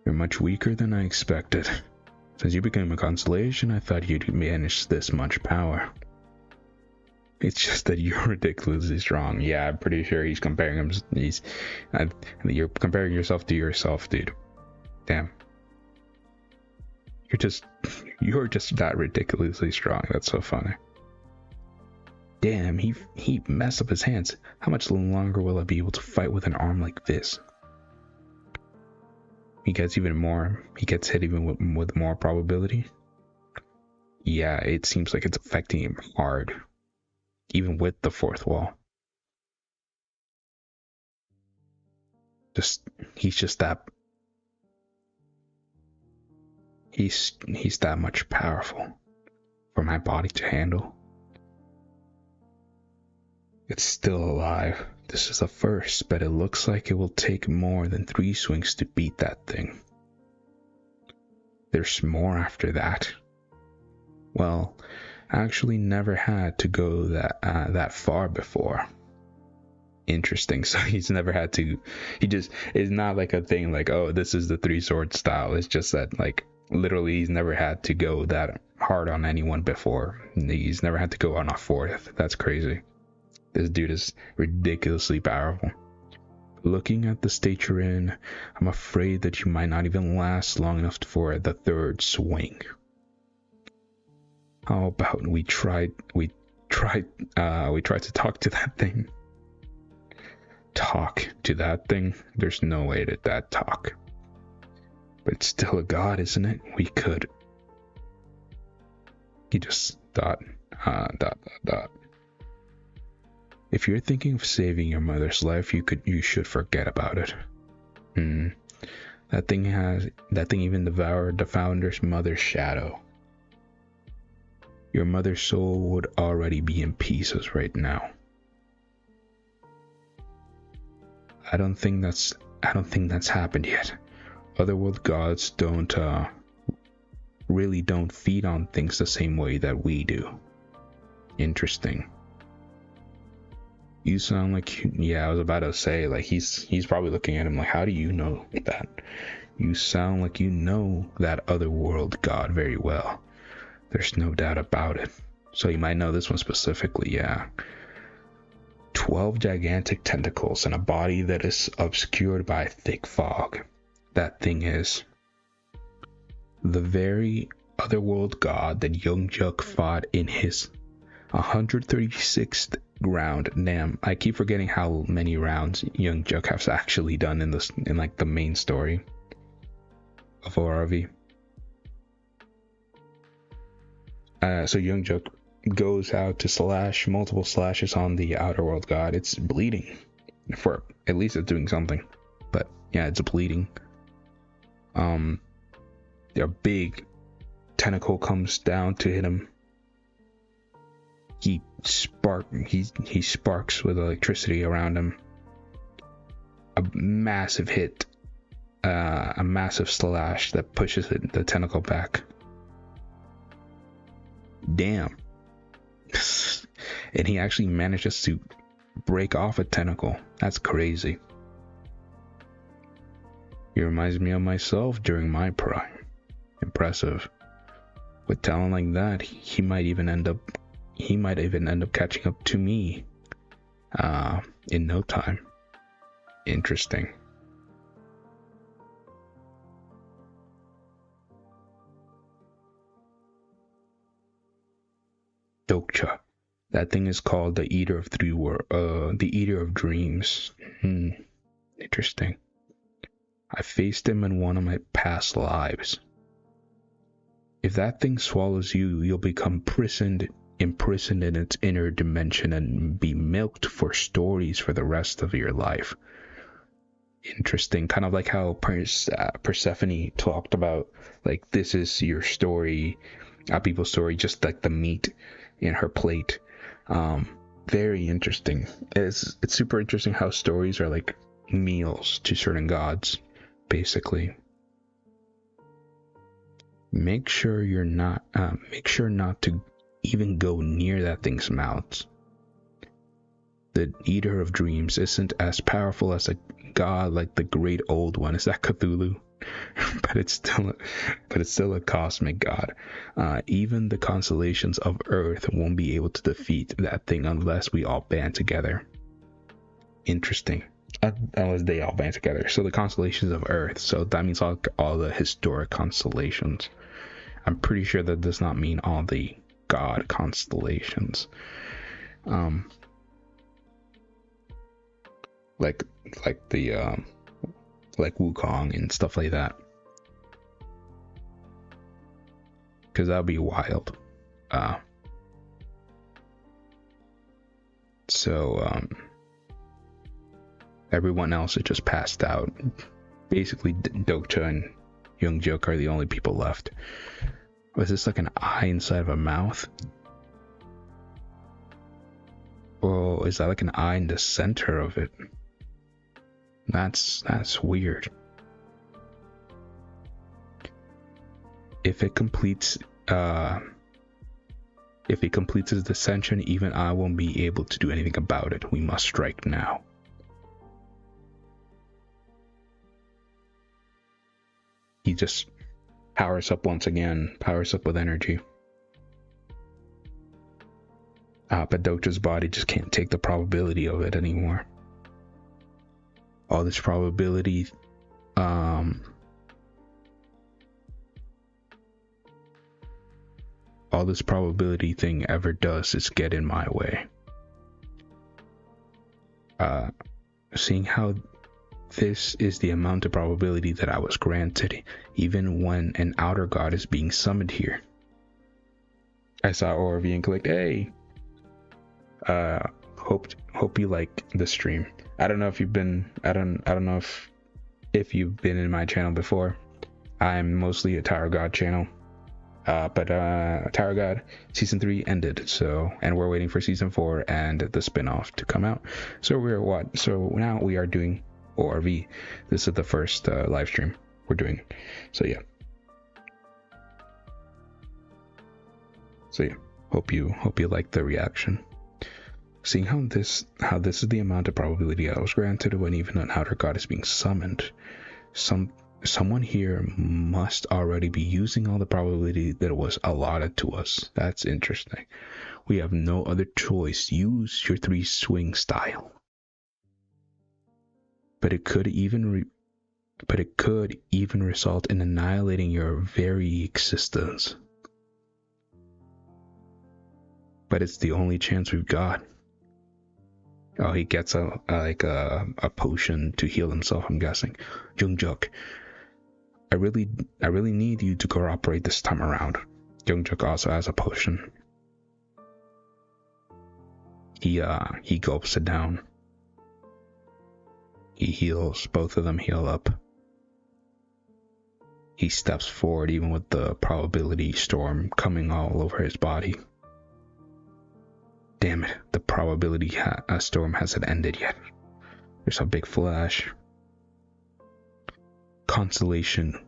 Speaker 1: You're much weaker than I expected. Since you became a constellation, I thought you'd manage this much power. It's just that you're ridiculously strong. Yeah, I'm pretty sure he's comparing him. You're comparing yourself to yourself, dude. Damn. you're just that ridiculously strong. That's so funny. Damn, he messed up his hands. How much longer will I be able to fight with an arm like this? He gets hit even with more probability. Yeah, it seems like it's affecting him hard, even with the fourth wall. He's that much powerful for my body to handle. It's still alive. This is the first, but it looks like it will take more than 3 swings to beat that thing. There's more after that. Well, I actually never had to go that far before. Interesting. So he's never had to. It's not like a thing like, oh, this is the 3-sword style. It's just that, like, literally he's never had to go that hard on anyone before. He's never had to go on a 4th. That's crazy. This dude is ridiculously powerful. Looking at the state you're in, I'm afraid that you might not even last long enough for the 3rd swing. How about we try to talk to that thing? Talk to that thing? There's no way that talk. But it's still a god, isn't it? We could. He just thought, ... If you're thinking of saving your mother's life, you should forget about it. That thing even devoured the founder's mother's shadow. Your mother's soul would already be in pieces right now. I don't think that's happened yet. Otherworld gods don't feed on things the same way that we do. Interesting. You sound like, yeah, I was about to say, like, he's probably looking at him like, how do you know that? You sound like you know that otherworld god very well. There's no doubt about it. So you might know this one specifically, yeah. 12 gigantic tentacles and a body that is obscured by thick fog. That thing is the very otherworld god that Young Juk fought in his 136th round. Damn, I keep forgetting how many rounds Young Juk has actually done in like the main story of ORV. So Young Juk goes out to slash multiple slashes on the outerworld god. It's bleeding. For at least it's doing something. But yeah, it's bleeding. A big tentacle comes down to hit him. He sparks with electricity around him. A massive hit, a massive slash that pushes the tentacle back. Damn. And he actually manages to break off a tentacle. That's crazy. He reminds me of myself during my prime. Impressive. With talent like that, he might even end up catching up to me in no time. Interesting. Dokcha. That thing is called the Eater of the Eater of Dreams. Interesting. I faced him in one of my past lives. If that thing swallows you, you'll become imprisoned in its inner dimension and be milked for stories for the rest of your life. Interesting. Kind of like how Persephone talked about, like, this is your story, people's story, just like the meat in her plate. Very interesting. It's super interesting how stories are like meals to certain gods, basically. Make sure not to even go near that thing's mouth. The Eater of Dreams isn't as powerful as a god like the Great Old One. Is that Cthulhu? but it's still a cosmic god. Even the constellations of Earth won't be able to defeat that thing unless we all band together. Interesting. Unless they all band together. So the constellations of Earth. So that means all the historic constellations. I'm pretty sure that does not mean all the god constellations. Like the like Wukong and stuff like that. Because that would be wild. So everyone else is just passed out. Basically, Dokcha and Youngjuk are the only people left. Was this like an eye inside of a mouth? Or is that like an eye in the center of it? That's weird. If it completes his ascension, even I won't be able to do anything about it. We must strike now. He just powers up once again, powers up with energy. But Dokcha's body just can't take the probability of it anymore. All this probability, all this probability thing ever does is get in my way. Seeing how this is the amount of probability that I was granted, even when an outer god is being summoned here. I saw ORV and clicked, hey! Hope you like the stream. I don't know if you've been, I don't know if you've been in my channel before. I'm mostly a Tower God channel. But Tower God season 3 ended, and we're waiting for season 4 and the spin-off to come out. So now we are doing ORV. This is the first live stream we're doing. So yeah. Hope you like the reaction. Seeing how this is the amount of probability I was granted when even an outer god is being summoned. Someone here must already be using all the probability that was allotted to us. That's interesting. We have no other choice. Use your 3-swing style. But it could even result in annihilating your very existence. But it's the only chance we've got. Oh, he gets a potion to heal himself, I'm guessing. Youngjuk, I really need you to cooperate this time around. Youngjuk also has a potion. He gulps it down. He heals. Both of them heal up. He steps forward even with the probability storm coming all over his body. Damn it, the probability storm hasn't ended yet. There's a big flash. Constellation,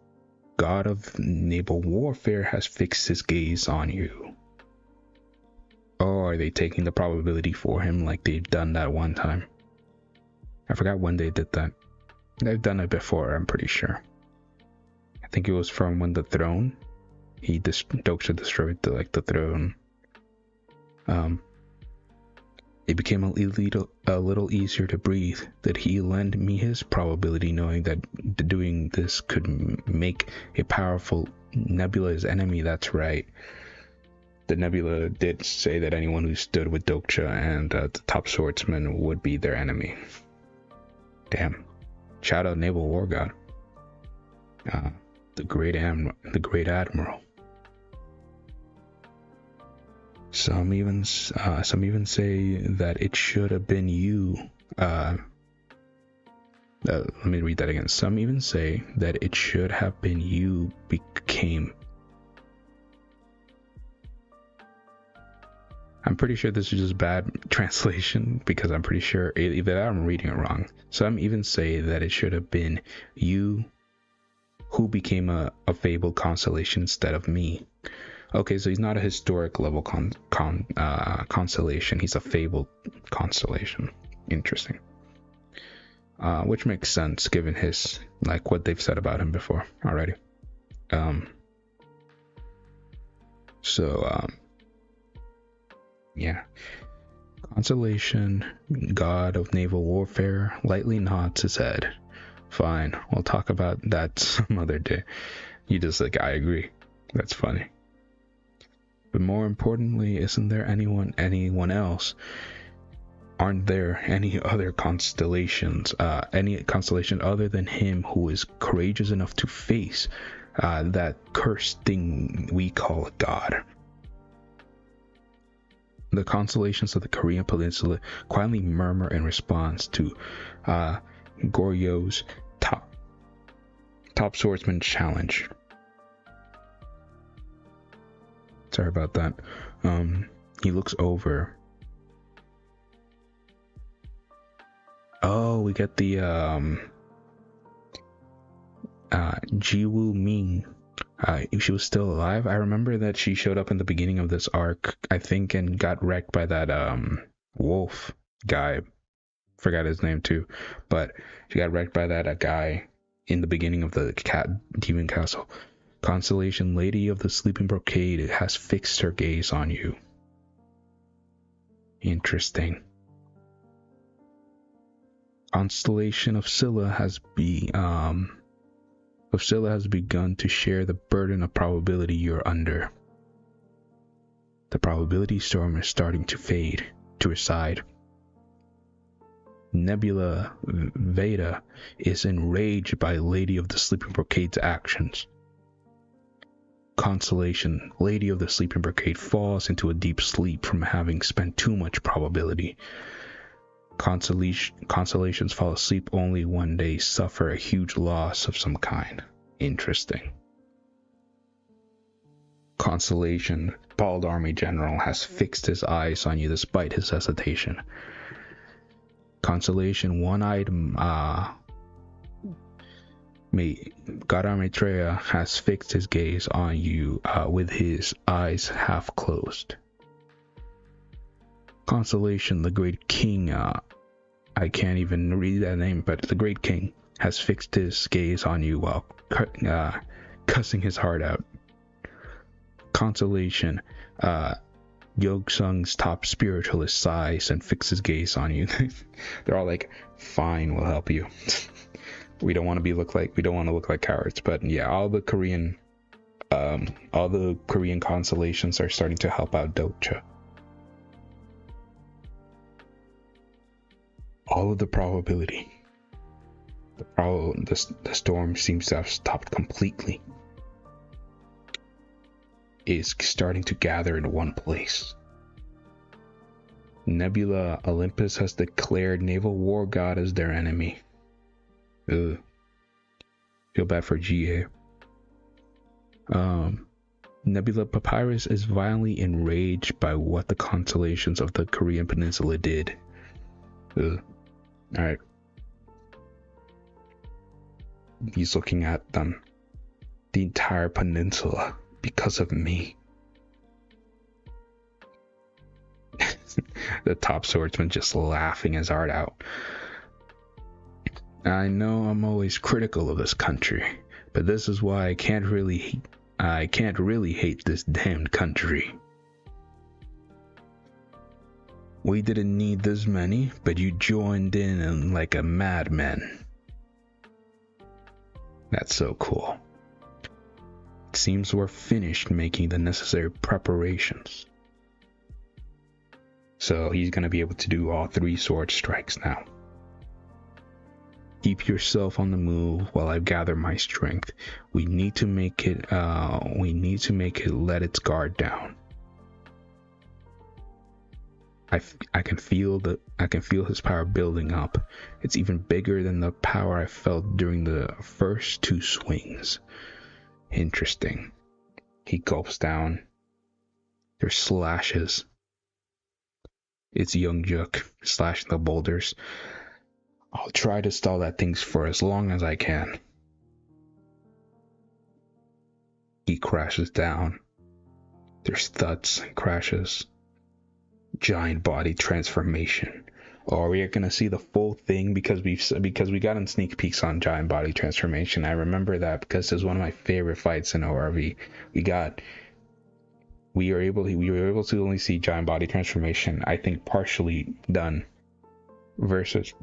Speaker 1: god of naval warfare, has fixed his gaze on you. Or are they taking the probability for him like they've done that one time? I forgot when they did that. They've done it before, I'm pretty sure. I think it was from when the throne, Dokcha destroyed the throne. It became a little easier to breathe. Did he lend me his probability, knowing that doing this could make a powerful nebula his enemy? That's right. The nebula did say that anyone who stood with Dokcha and the top swordsman would be their enemy. Damn. Shout out Naval War God. The great admiral. Some even say that it should have been you. Let me read that again. Some even say that it should have been you became. I'm pretty sure this is just bad translation because I'm pretty sure either I'm reading it wrong. Some even say that it should have been you who became a fabled constellation instead of me. Okay, so he's not a historic level constellation. He's a fabled constellation. Interesting. Which makes sense given his, what they've said about him before already. Yeah. Constellation, god of naval warfare, lightly nods his head. Fine, we'll talk about that some other day. You just I agree. That's funny. But more importantly, isn't there anyone else? Aren't there any other constellations, any constellation other than him who is courageous enough to face that cursed thing we call God? The constellations of the Korean Peninsula quietly murmur in response to Goryo's top swordsman challenge. Sorry about that. He looks over. Oh, we get the Jiwoo Ming. She was still alive. I remember that she showed up in the beginning of this arc, I think, and got wrecked by that wolf guy. Forgot his name too, but she got wrecked by that guy in the beginning of the Demon Castle. Constellation, Lady of the Sleeping Brocade, has fixed her gaze on you. Interesting. Constellation of Scylla has begun to share the burden of probability you're under. The probability storm is starting to recede. Nebula Veda is enraged by Lady of the Sleeping Brocade's actions. Constellation, Lady of the Sleeping Brocade, falls into a deep sleep from having spent too much probability. Constellations fall asleep only when they suffer a huge loss of some kind. Interesting. Constellation, Bald Army General, has fixed his eyes on you despite his hesitation. Constellation, One-Eyed God Maitreya has fixed his gaze on you with his eyes half closed. Constellation, the Great King, I can't even read that name, but the Great King has fixed his gaze on you while cussing his heart out. Constellation, Yogsung's top spiritualist sighs and fixes gaze on you. They're all like, "Fine, we'll help you." We don't want to look like cowards, but yeah, all the Korean constellations are starting to help out Docha. All of the probability, the storm seems to have stopped completely, is starting to gather in one place. Nebula Olympus has declared Naval War God as their enemy. Ugh. Feel bad for GA. Nebula Papyrus is violently enraged by what the constellations of the Korean Peninsula did. Ugh. Alright. He's looking at them. The entire peninsula, because of me. The top swordsman just laughing his heart out. I know I'm always critical of this country, but this is why I can't really hate this damned country. We didn't need this many, but you joined in like a madman. That's so cool. It seems we're finished making the necessary preparations. So he's gonna be able to do all 3 sword strikes now. Keep yourself on the move while I gather my strength. We need to make it let its guard down. I can feel his power building up. It's even bigger than the power I felt during the first 2 swings. Interesting. He gulps down. There's slashes. It's Youngjuk slashing the boulders. I'll try to stall that thing for as long as I can. He crashes down. There's thuds and crashes. Giant body transformation. Or we are gonna see the full thing because we got in sneak peeks on giant body transformation. I remember that because it was one of my favorite fights in ORV. We were able to only see giant body transformation, I think, partially done versus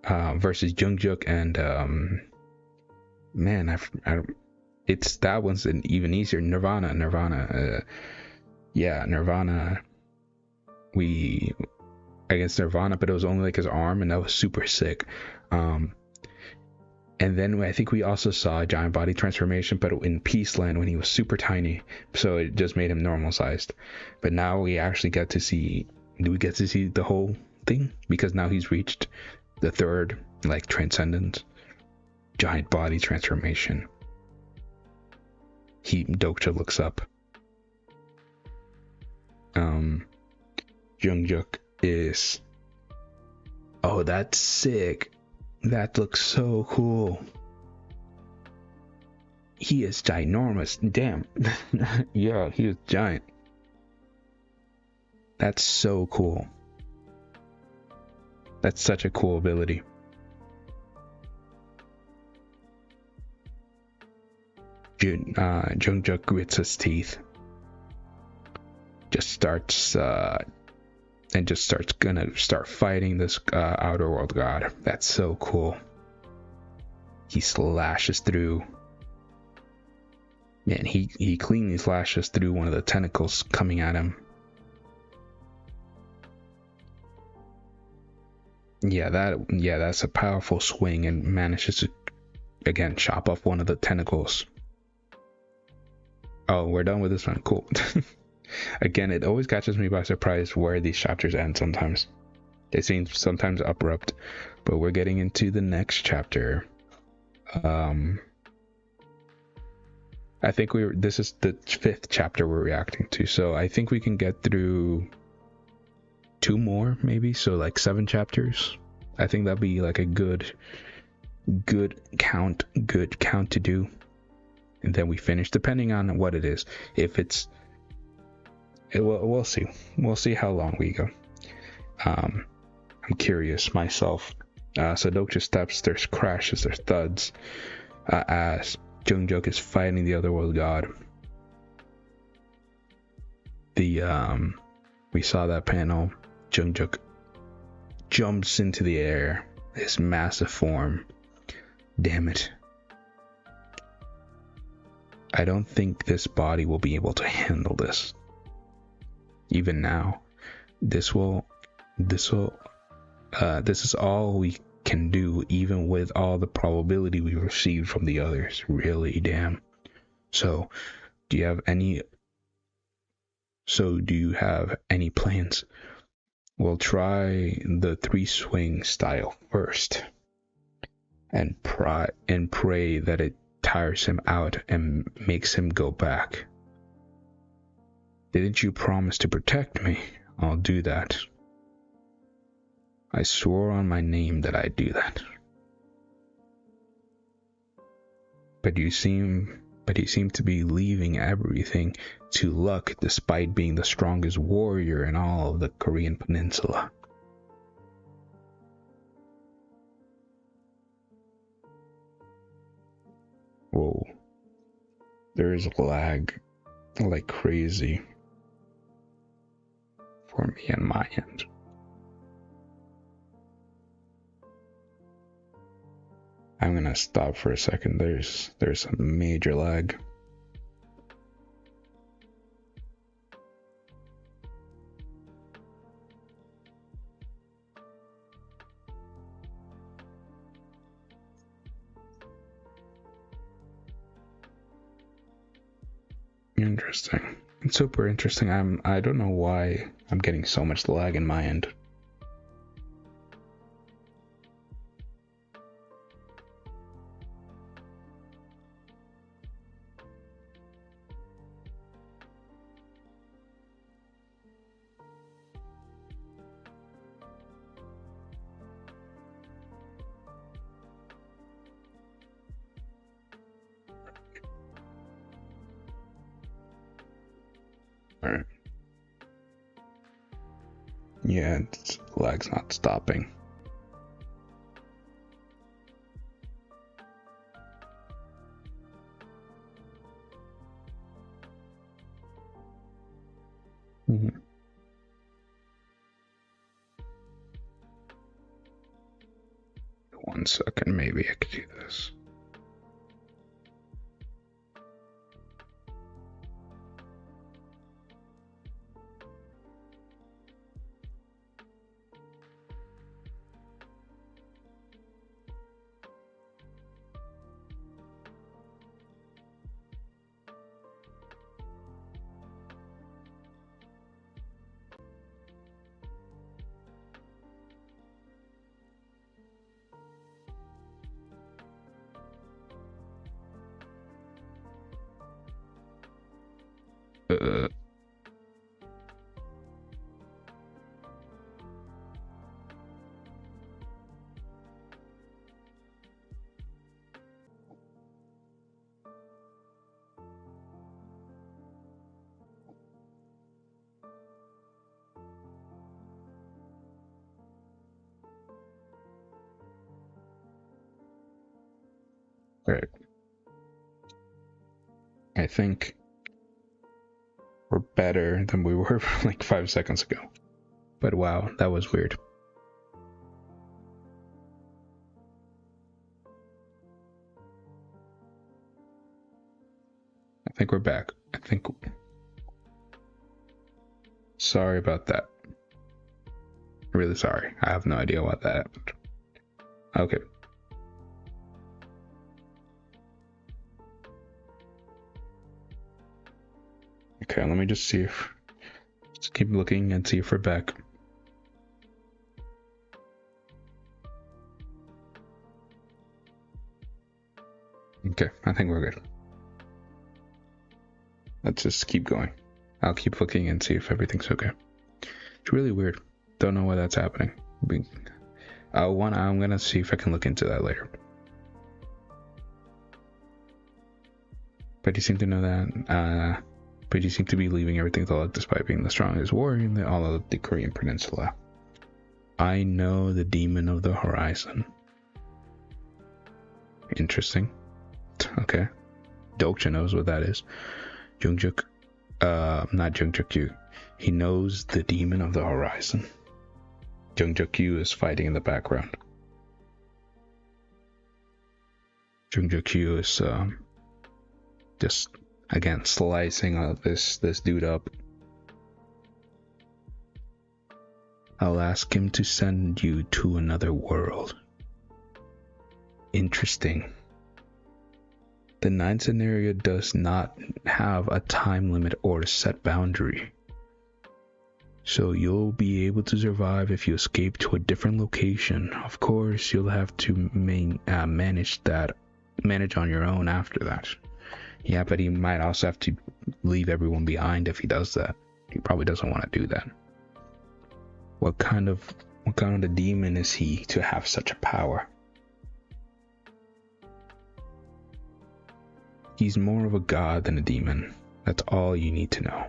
Speaker 1: Jungjuk and It's that one's an even easier. Nirvana. Yeah, Nirvana. We against Nirvana, but it was only like his arm, and that was super sick. And then I think we also saw a giant body transformation, but in Peaceland when he was super tiny, so it just made him normal sized. But now we actually get to see. Do we get to see the whole thing? Because now he's reached the third, like, transcendence, giant body transformation. Dokcha looks up. Jungkook is. Oh, that's sick. That looks so cool. He is ginormous. Damn. Yeah, he is giant. That's so cool. That's such a cool ability. Jungkook grits his teeth. Just starts gonna start fighting this outer world god. That's so cool. He slashes through. Man, he cleanly slashes through one of the tentacles coming at him. Yeah, that's a powerful swing, and manages to again chop off one of the tentacles. Oh, we're done with this one. Cool. Again, it always catches me by surprise where these chapters end sometimes. They seem sometimes abrupt, but we're getting into the next chapter. I think this is the 5th chapter we're reacting to, so I think we can get through 2 more maybe, so like 7 chapters. I think that'd be like a good count to do, and then we finish depending on what it is. If it's we'll see how long we go. I'm curious myself. So Dokcha steps, there's crashes, there's thuds, as Jungkook is fighting the otherworld god. We saw that panel. Jungkook jumps into the air, his massive form. Damn it. I don't think this body will be able to handle this. Even now, this is all we can do, even with all the probability we received from the others. Really, damn. So, do you have any plans? We'll try the 3 swing style first, and pray that it tires him out and makes him go back. Didn't you promise to protect me? I'll do that. I swore on my name that I'd do that. But he seemed to be leaving everything to luck, despite being the strongest warrior in all of the Korean peninsula. Whoa. There is lag like crazy for me on my end. I'm gonna stop for a second. There's some major lag. Interesting. It's super interesting. I don't know why I'm getting so much lag in my end. Alright. Yeah, lag's not stopping. Mm-hmm. One second, maybe I could do this. Right. I think we're better than we were like 5 seconds ago. But wow, that was weird. I think we're back. Sorry about that. Really sorry. I have no idea what that happened. Okay. Okay, let me just see if... Let's keep looking and see if we're back. Okay, I think we're good. Let's just keep going. I'll keep looking and see if everything's okay. It's really weird. Don't know why that's happening. I'm gonna see if I can look into that later. But you seem to know that. But you seem to be leaving everything to luck despite being the strongest warrior in all of the Korean Peninsula. I know the demon of the horizon. Interesting. Okay. Dokcha knows what that is. Jungjuk, not Jungjuk-yu. He knows the demon of the horizon. Jungjuk-yu is fighting in the background. Jungjuk-yu is just again slicing this dude up. I'll ask him to send you to another world. Interesting. The 9th scenario does not have a time limit or a set boundary. So you'll be able to survive if you escape to a different location. Of course, you'll have to manage on your own after that. Yeah, but he might also have to leave everyone behind if he does that. He probably doesn't want to do that. What kind of a demon is he to have such a power? He's more of a god than a demon. That's all you need to know.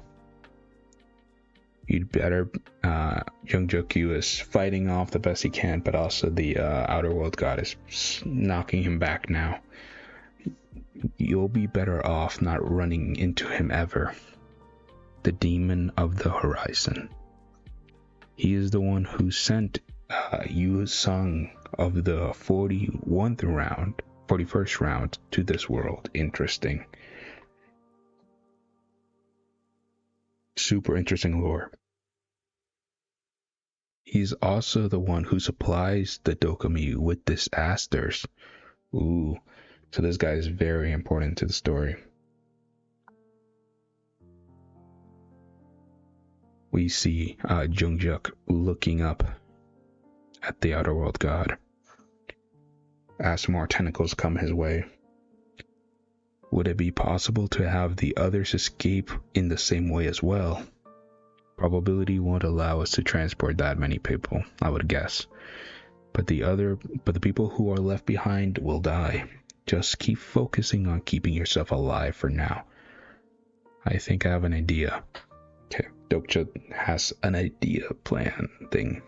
Speaker 1: You'd better, Jungjuk-yu is fighting off the best he can, but also the outer world god is knocking him back now. You'll be better off not running into him ever. The demon of the horizon. He is the one who sent Yu Sung of the 41st round to this world. Interesting. Super interesting lore. He's also the one who supplies the Dokami with this Asters. Ooh, so this guy is very important to the story. We see Jungjuk looking up at the outer world god as more tentacles come his way. Would it be possible to have the others escape in the same way as well? Probability won't allow us to transport that many people, I would guess. But the people who are left behind will die. Just keep focusing on keeping yourself alive for now. I think I have an idea. Okay, Dokcha has an idea plan thing.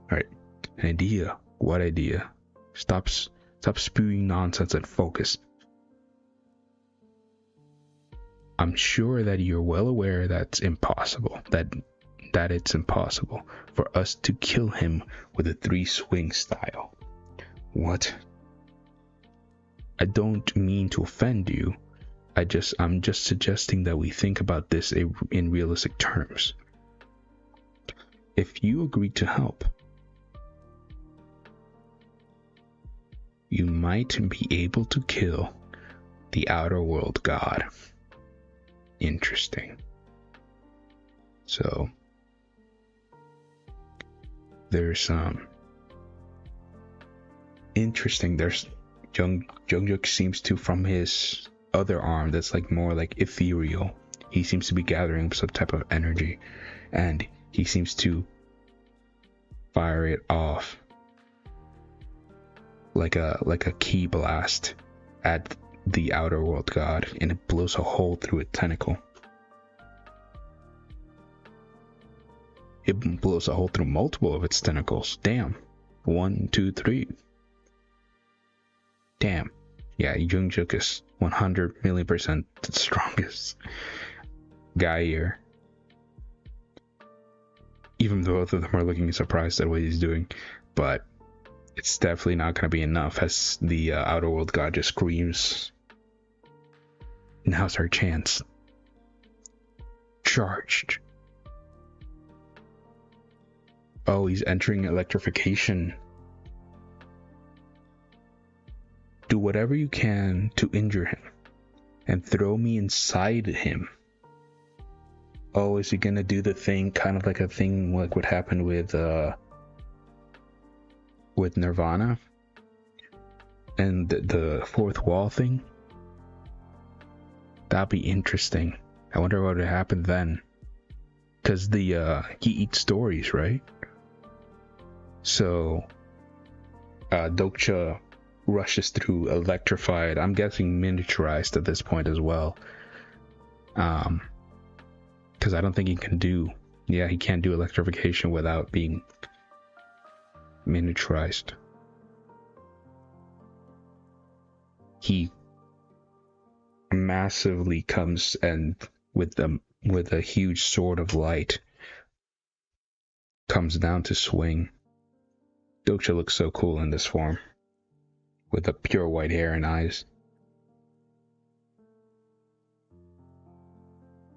Speaker 1: Alright, an idea. What idea? Stop spewing nonsense and focus. I'm sure that you're well aware that's impossible. That it's impossible for us to kill him with a 3-swing style. What? I don't mean to offend you. I'm just suggesting that we think about this in realistic terms. If you agree to help, you might be able to kill the outer world god. Interesting. So there's interesting. There's Jungjuk seems to, from his other arm that's like more like ethereal, he seems to be gathering some type of energy, and he seems to fire it off like a key blast at the outer world god, and it blows a hole through its tentacle. It blows a hole through multiple of its tentacles. Damn. 1, 2, 3. Damn. Yeah, Jungkook is 100 million% the strongest guy here. Even though both of them are looking surprised at what he's doing, but it's definitely not going to be enough as the outer world god just screams. Now's our chance. Charged. Oh, he's entering electrification. Do whatever you can to injure him and throw me inside him. Oh, is he gonna do the thing, kind of like a thing like what happened with Nirvana and the fourth wall thing? That'd be interesting. I wonder what would happen then, because he eats stories, right? So Dokcha rushes through electrified, I'm guessing miniaturized at this point as well, because I don't think he can do, he can't do electrification without being miniaturized. He massively comes and with a huge sword of light comes down to swing. Dokcha looks so cool in this form, with the pure white hair and eyes.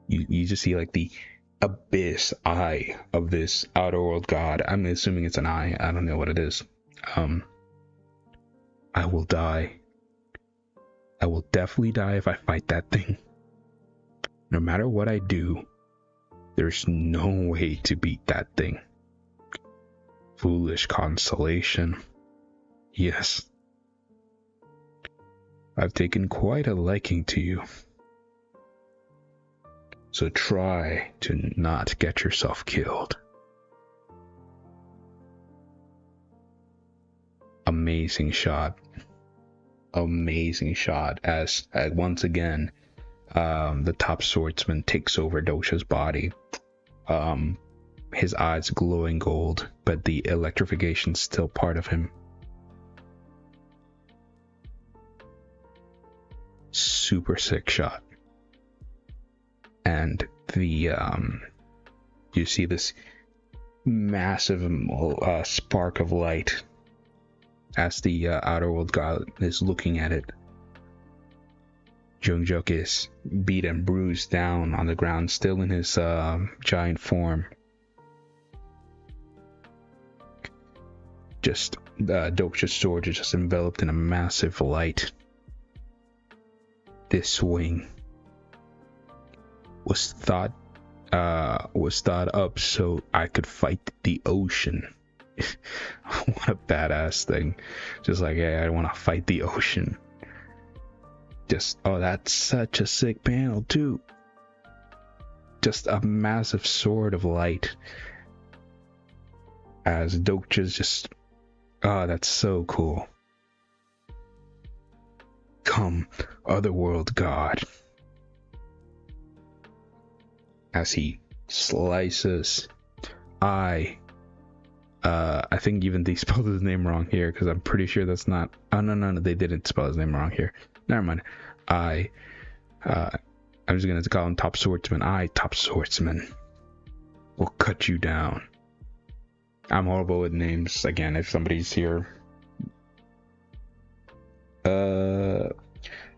Speaker 1: You just see like the abyss eye of this outer world god. I'm assuming it's an eye. I don't know what it is. I will die. I will definitely die if I fight that thing. No matter what I do, there's no way to beat that thing. Foolish consolation. Yes. I've taken quite a liking to you. So try to not get yourself killed. Amazing shot. Amazing shot as once again the top swordsman takes over Dokcha's body. His eyes glowing gold, but the electrification's still part of him. Super sick shot. And the you see this massive spark of light as the outer world god is looking at it. Jungkook is beat and bruised down on the ground, still in his giant form. Just Dokcha's sword is just enveloped in a massive light. This swing was thought up so I could fight the ocean. What a badass thing. Just like, hey, I want to fight the ocean. Just, oh, that's such a sick panel too. Just a massive sword of light as Dokcha's just, oh, that's so cool. Come, otherworld god. As he slices, I think even they spelled his name wrong here, because I'm pretty sure that's not, oh no, they didn't spell his name wrong here. Never mind. I'm just gonna call him Top Swordsman. Top Swordsman, will cut you down. I'm horrible with names, again, if somebody's here.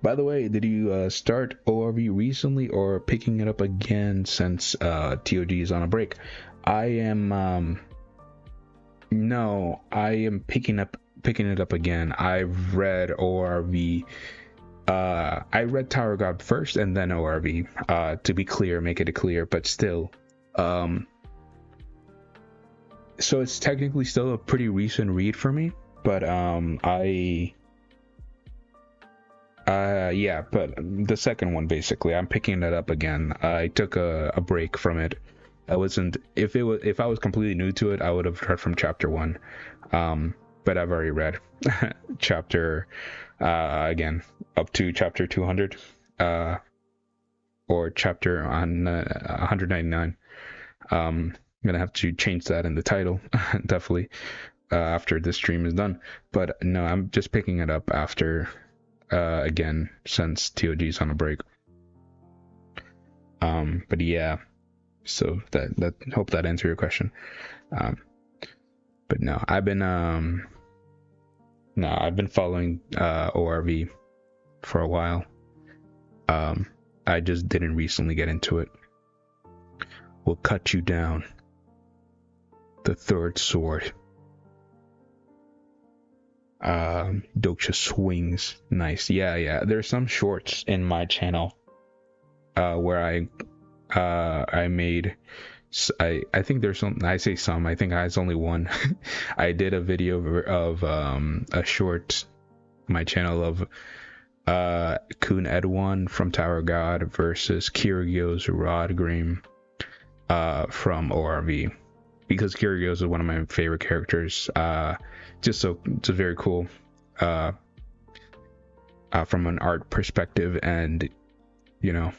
Speaker 1: By the way, did you start ORV recently or picking it up again since TOG is on a break? I am picking it up again. I've read ORV. I read Tower God first and then ORV, to be clear, make it clear, but still. So it's technically still a pretty recent read for me, but Yeah, but the second one basically, I'm picking it up again. I took a break from it. I wasn't if I was completely new to it, I would have heard from chapter 1. But I've already read chapter again up to chapter 200 or chapter on 199. I'm gonna have to change that in the title definitely after this stream is done. But no, I'm just picking it up after again since TOG's on a break. But yeah, so that hope that answered your question. But no, I've been following ORV for a while. I just didn't recently get into it. Will cut you down. The third sword. Doksha swings. Nice. Yeah. There's some shorts in my channel where I made. I think there's some. I say some. I think there's only one. I did a video of a short, my channel of Kun Edwan from Tower God versus Kyrgios Rodgrim from ORV, because Kyrgios is one of my favorite characters. Just very cool from an art perspective, and you know,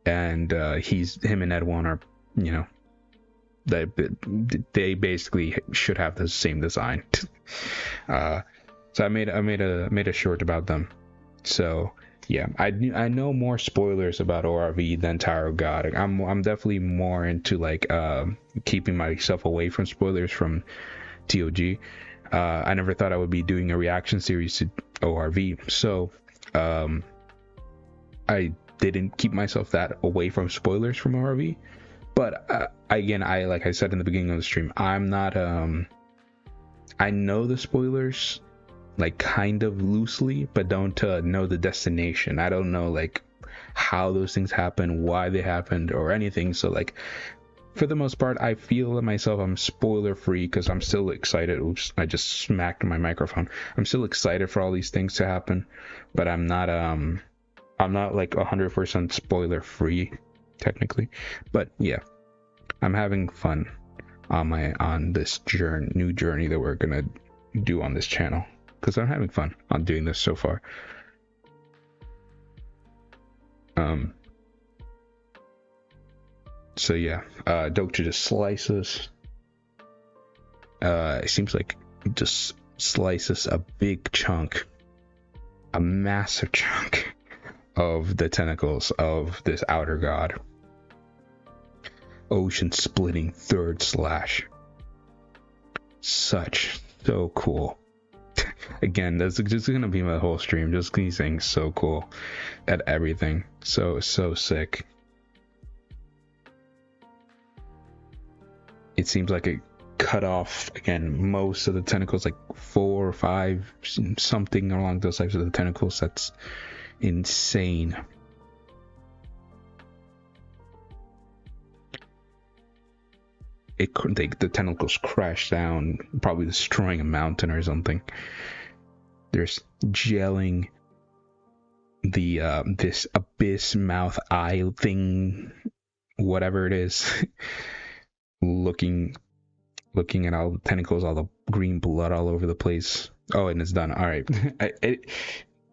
Speaker 1: and him and Edwan are, you know, they basically should have the same design. So I made a short about them. So yeah, I know more spoilers about ORV than Tower of God. I'm definitely more into like keeping myself away from spoilers from TOG. I never thought I would be doing a reaction series to ORV, so I didn't keep myself that away from spoilers from ORV. But again, like I said in the beginning of the stream, I'm not I know the spoilers like kind of loosely, but don't know the destination. I don't know like how those things happen, why they happened, or anything. So like for the most part, I feel myself I'm spoiler free because I'm still excited. Oops, I just smacked my microphone. I'm still excited for all these things to happen, but I'm not like 100% spoiler free technically. But yeah, I'm having fun on this new journey that we're gonna do on this channel, because I'm having fun on doing this so far. So yeah, Dokcha just slices. It seems like just slices a big chunk, a massive chunk of the tentacles of this outer god. Ocean splitting third slash. So cool. Again, that's just gonna be my whole stream, just me saying so cool at everything. So sick. It seems like it cut off again most of the tentacles, like 4 or 5, something along those types of the tentacles. That's insane. The tentacles crash down, probably destroying a mountain or something. There's gelling the this abyss mouth eye thing, whatever it is. looking at all the tentacles, all the green blood all over the place. Oh, and it's done. All right.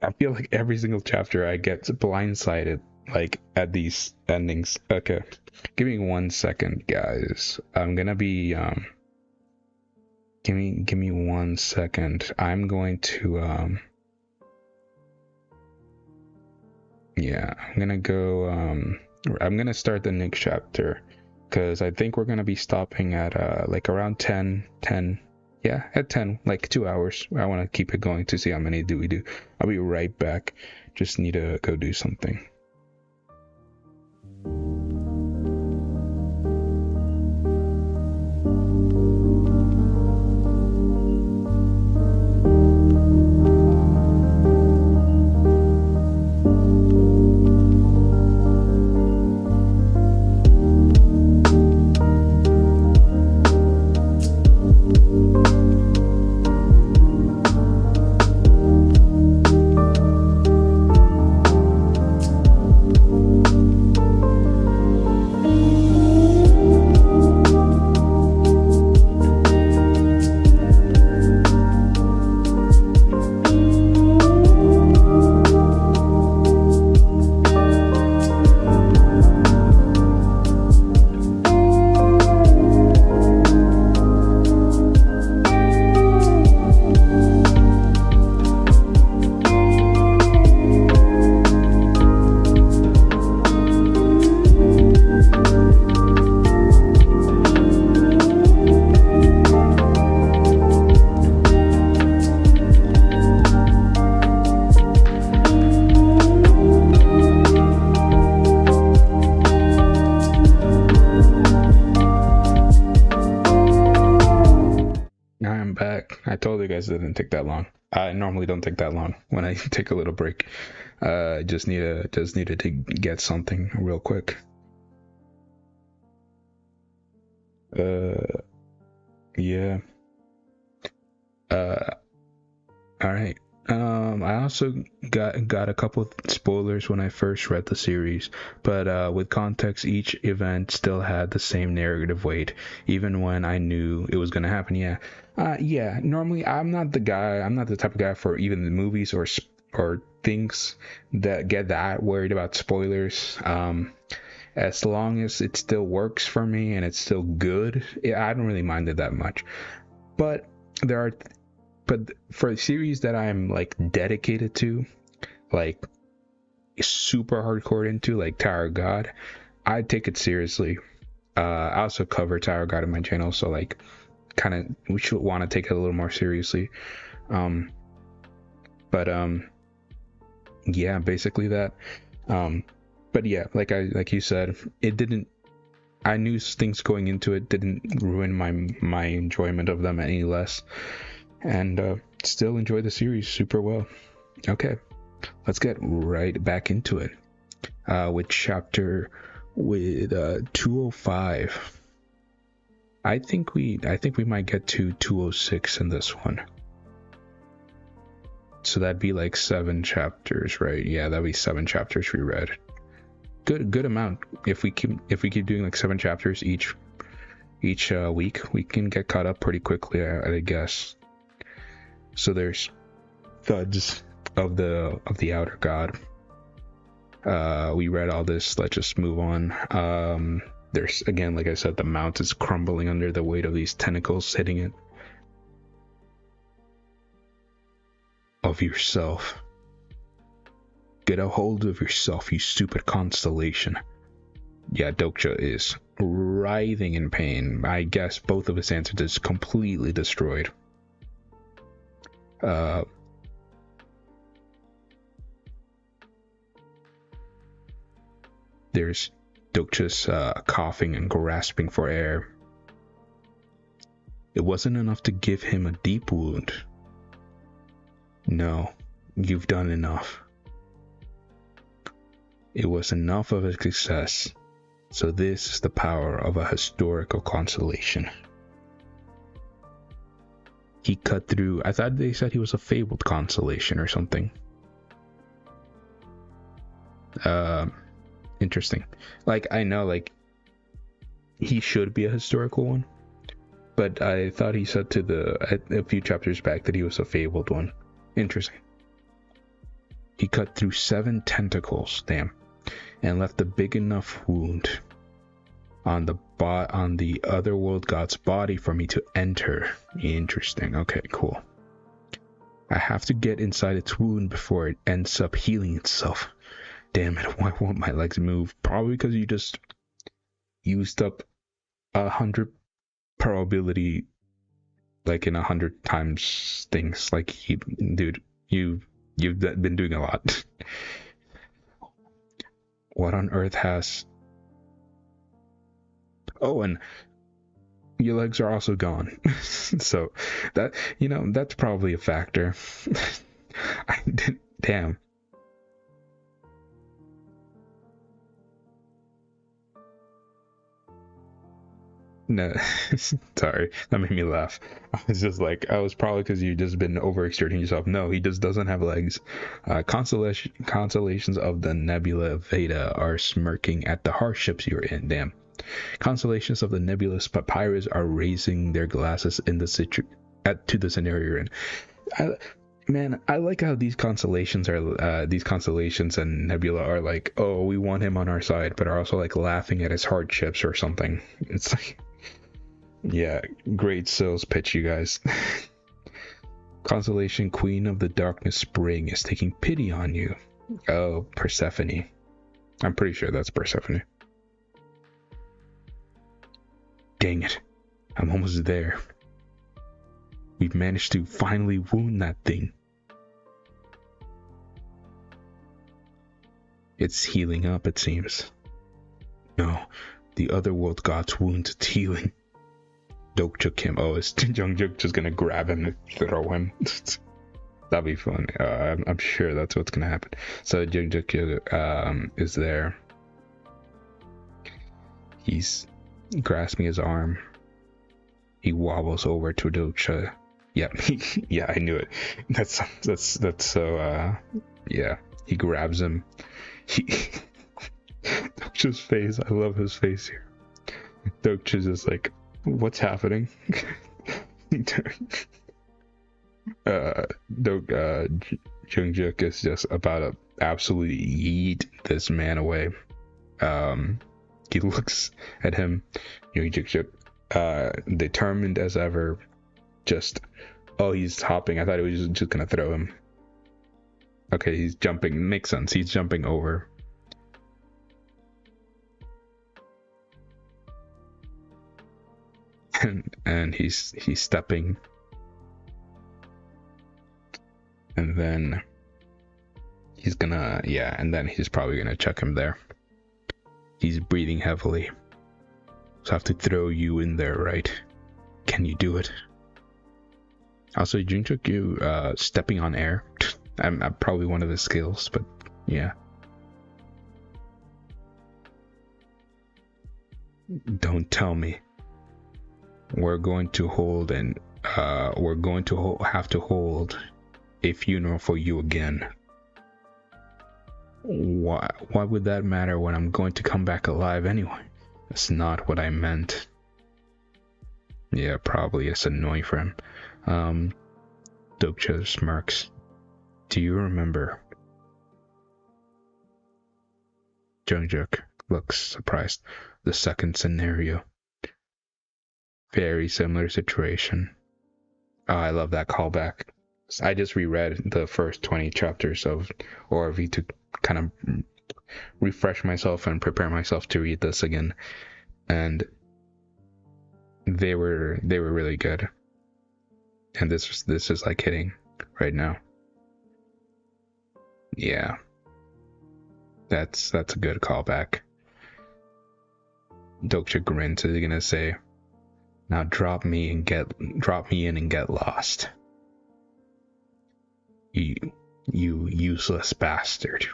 Speaker 1: I feel like every single chapter I get blindsided like at these endings. Okay, give me 1 second, guys. I'm gonna be give me 1 second. I'm going to yeah, I'm gonna go I'm gonna start the next chapter, because I think we're gonna be stopping at like around 10. Yeah, at 10, like 2 hours. I want to keep it going to see how many we do. I'll be right back. Just need to go do something. I'm back. I told you guys it didn't take that long. I normally don't take that long when I take a little break. Just needed to get something real quick. Yeah. All right. I also got a couple of spoilers when I first read the series, but with context, each event still had the same narrative weight, even when I knew it was gonna happen. Yeah, yeah. Normally, I'm not the type of guy for even the movies or things that get that worried about spoilers. As long as it still works for me and it's still good, I don't really mind it that much. But for a series that I'm like dedicated to, like super hardcore into, like Tower of God, I take it seriously. I also cover Tower of God in my channel, so like kind of we should want to take it a little more seriously. But yeah, basically that. But yeah, like you said, it didn't. I knew things going into it didn't ruin my enjoyment of them any less, and still enjoy the series super well. Okay, let's get right back into it with 205. I think we might get to 206 in this one. So that'd be like 7 chapters, right? Yeah, that'd be 7 chapters we read. Good amount. If we keep doing like 7 chapters each week, we can get caught up pretty quickly, I guess. So there's thuds of the outer god. We read all this. Let's just move on. There's, again, like I said, the mount is crumbling under the weight of these tentacles hitting it. Of yourself. Get a hold of yourself, you stupid constellation. Yeah, Dokcha is writhing in pain. I guess both of his answers is completely destroyed. There's Dokcha's coughing and grasping for air. It wasn't enough to give him a deep wound. No, you've done enough. It was enough of a success. So this is the power of a historical constellation. He cut through. I thought they said he was a fabled constellation or something. Interesting. Like, I know, like, he should be a historical one, but I thought he said a few chapters back that he was a fabled one. Interesting. He cut through 7 tentacles, damn, and left a big enough wound on the otherworld god's body for me to enter. Interesting. Okay, cool. I have to get inside its wound before it ends up healing itself. Damn it, why won't my legs move? Probably because you just used up 100 probability, like in 100 times things. Like, dude, you've been doing a lot. What on earth has... Oh, and your legs are also gone. So that, that's probably a factor. Damn. No, sorry, that made me laugh. I was just like, I was probably because you just been overexerting yourself. No, he just doesn't have legs. Constellations of the nebula Veda are smirking at the hardships you're in. Damn. Constellations of the nebulous papyrus are raising their glasses in the to the scenario you're in. Man, I like how these constellations and nebula are like, oh, we want him on our side, but are also like laughing at his hardships or something. It's like, yeah, great sales pitch, you guys. Constellation Queen of the Darkness Spring is taking pity on you. Oh, Persephone. I'm pretty sure that's Persephone. Dang it, I'm almost there. We've managed to finally wound that thing. It's healing up, it seems. No, the otherworld god's wound is healing. Dokcha Kim. Oh, is Jungjuk just gonna grab him and throw him? That'd be fun. I'm sure that's what's gonna happen. So Jungjuk is there. He's grasping his arm. He wobbles over to Dokcha. Yeah, yeah, I knew it. That's so. Yeah, he grabs him. Dokcha's face. I love his face here. Dokcha's just like, what's happening? Jungjuk is just about to absolutely yeet this man away. He looks at him, Jungjuk, determined as ever. Just, oh, he's hopping. I thought he was just gonna throw him. Okay, he's jumping. Makes sense. He's jumping over. And he's stepping. And then he's gonna, yeah, and then he's probably gonna chuck him there. He's breathing heavily. So I have to throw you in there, right? Can you do it? Also, Jungjuk, you stepping on air. I'm probably one of his skills, but yeah. Don't tell me. We're going to hold and we're going to have to hold a funeral for you again. Why would that matter when I'm going to come back alive anyway? That's not what I meant. Yeah, probably it's annoying for him. Dokcha smirks. Do you remember? Jungjuk looks surprised. The second scenario. Very similar situation. Oh, I love that callback. I just reread the first 20 chapters of ORV to kind of refresh myself and prepare myself to read this again. And they were really good. And this is like hitting right now. Yeah. That's a good callback. Dokcha grins. Is he gonna say, now drop me in and get lost. You useless bastard.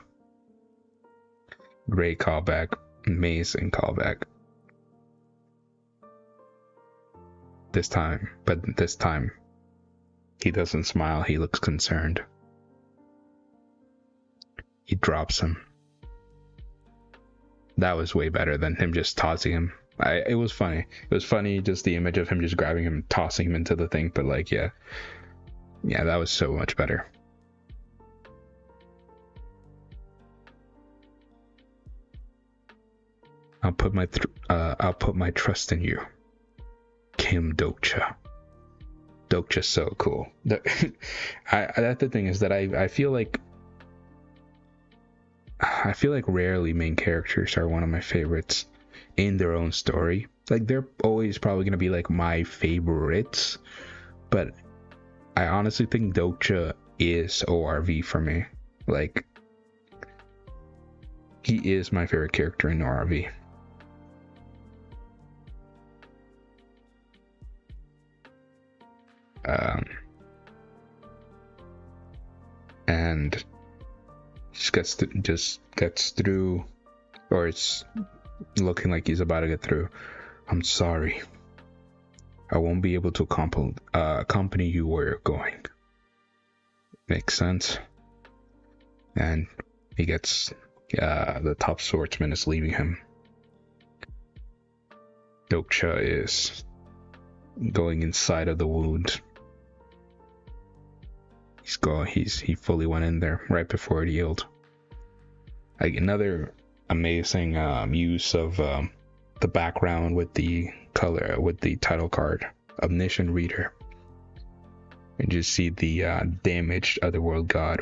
Speaker 1: Great callback. Amazing callback. This time he doesn't smile. He looks concerned. He drops him. That was way better than him just tossing him. It was funny. It was funny, just the image of him just grabbing him and tossing him into the thing. But like, yeah, that was so much better. I'll put my trust in you, Kim Dokcha. Dokcha's so cool. That's the thing, is that I feel like rarely main characters are one of my favorites in their own story. Like, they're always probably gonna be like my favorites, but I honestly think Dokcha is ORV for me. Like, he is my favorite character in ORV. And just gets through, or it's looking like he's about to get through. I'm sorry. I won't be able to accompany you where you're going. Makes sense. And he gets, the top swordsman is leaving him. Dokcha is going inside of the wound. He fully went in there right before it healed. Like, another amazing use of the background with the color, with the title card, Omniscient Reader, and just see the damaged otherworld god.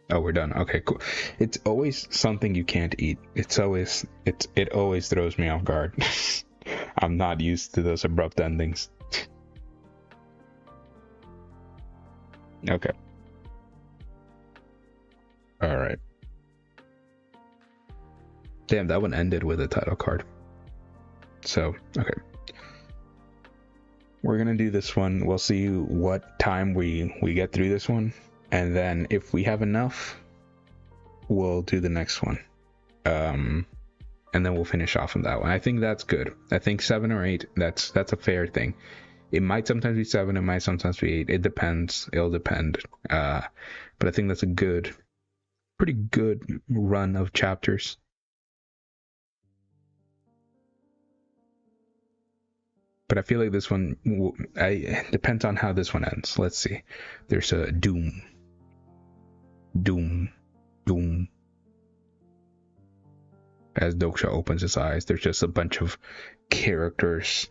Speaker 1: Oh, we're done. Okay, cool. It's always something you can't eat. It always throws me off guard. I'm not used to those abrupt endings. Okay. All right. Damn, that one ended with a title card. So, okay. We're gonna do this one. We'll see what time we get through this one, and then if we have enough, we'll do the next one. And then we'll finish off on that one. I think that's good. I think 7 or 8, that's a fair thing. It might sometimes be 7, it might sometimes be 8. It depends. It'll depend. But I think that's a pretty good run of chapters. But I feel like this one, it depends on how this one ends. Let's see. There's a doom. As Doksha opens his eyes, there's just a bunch of characters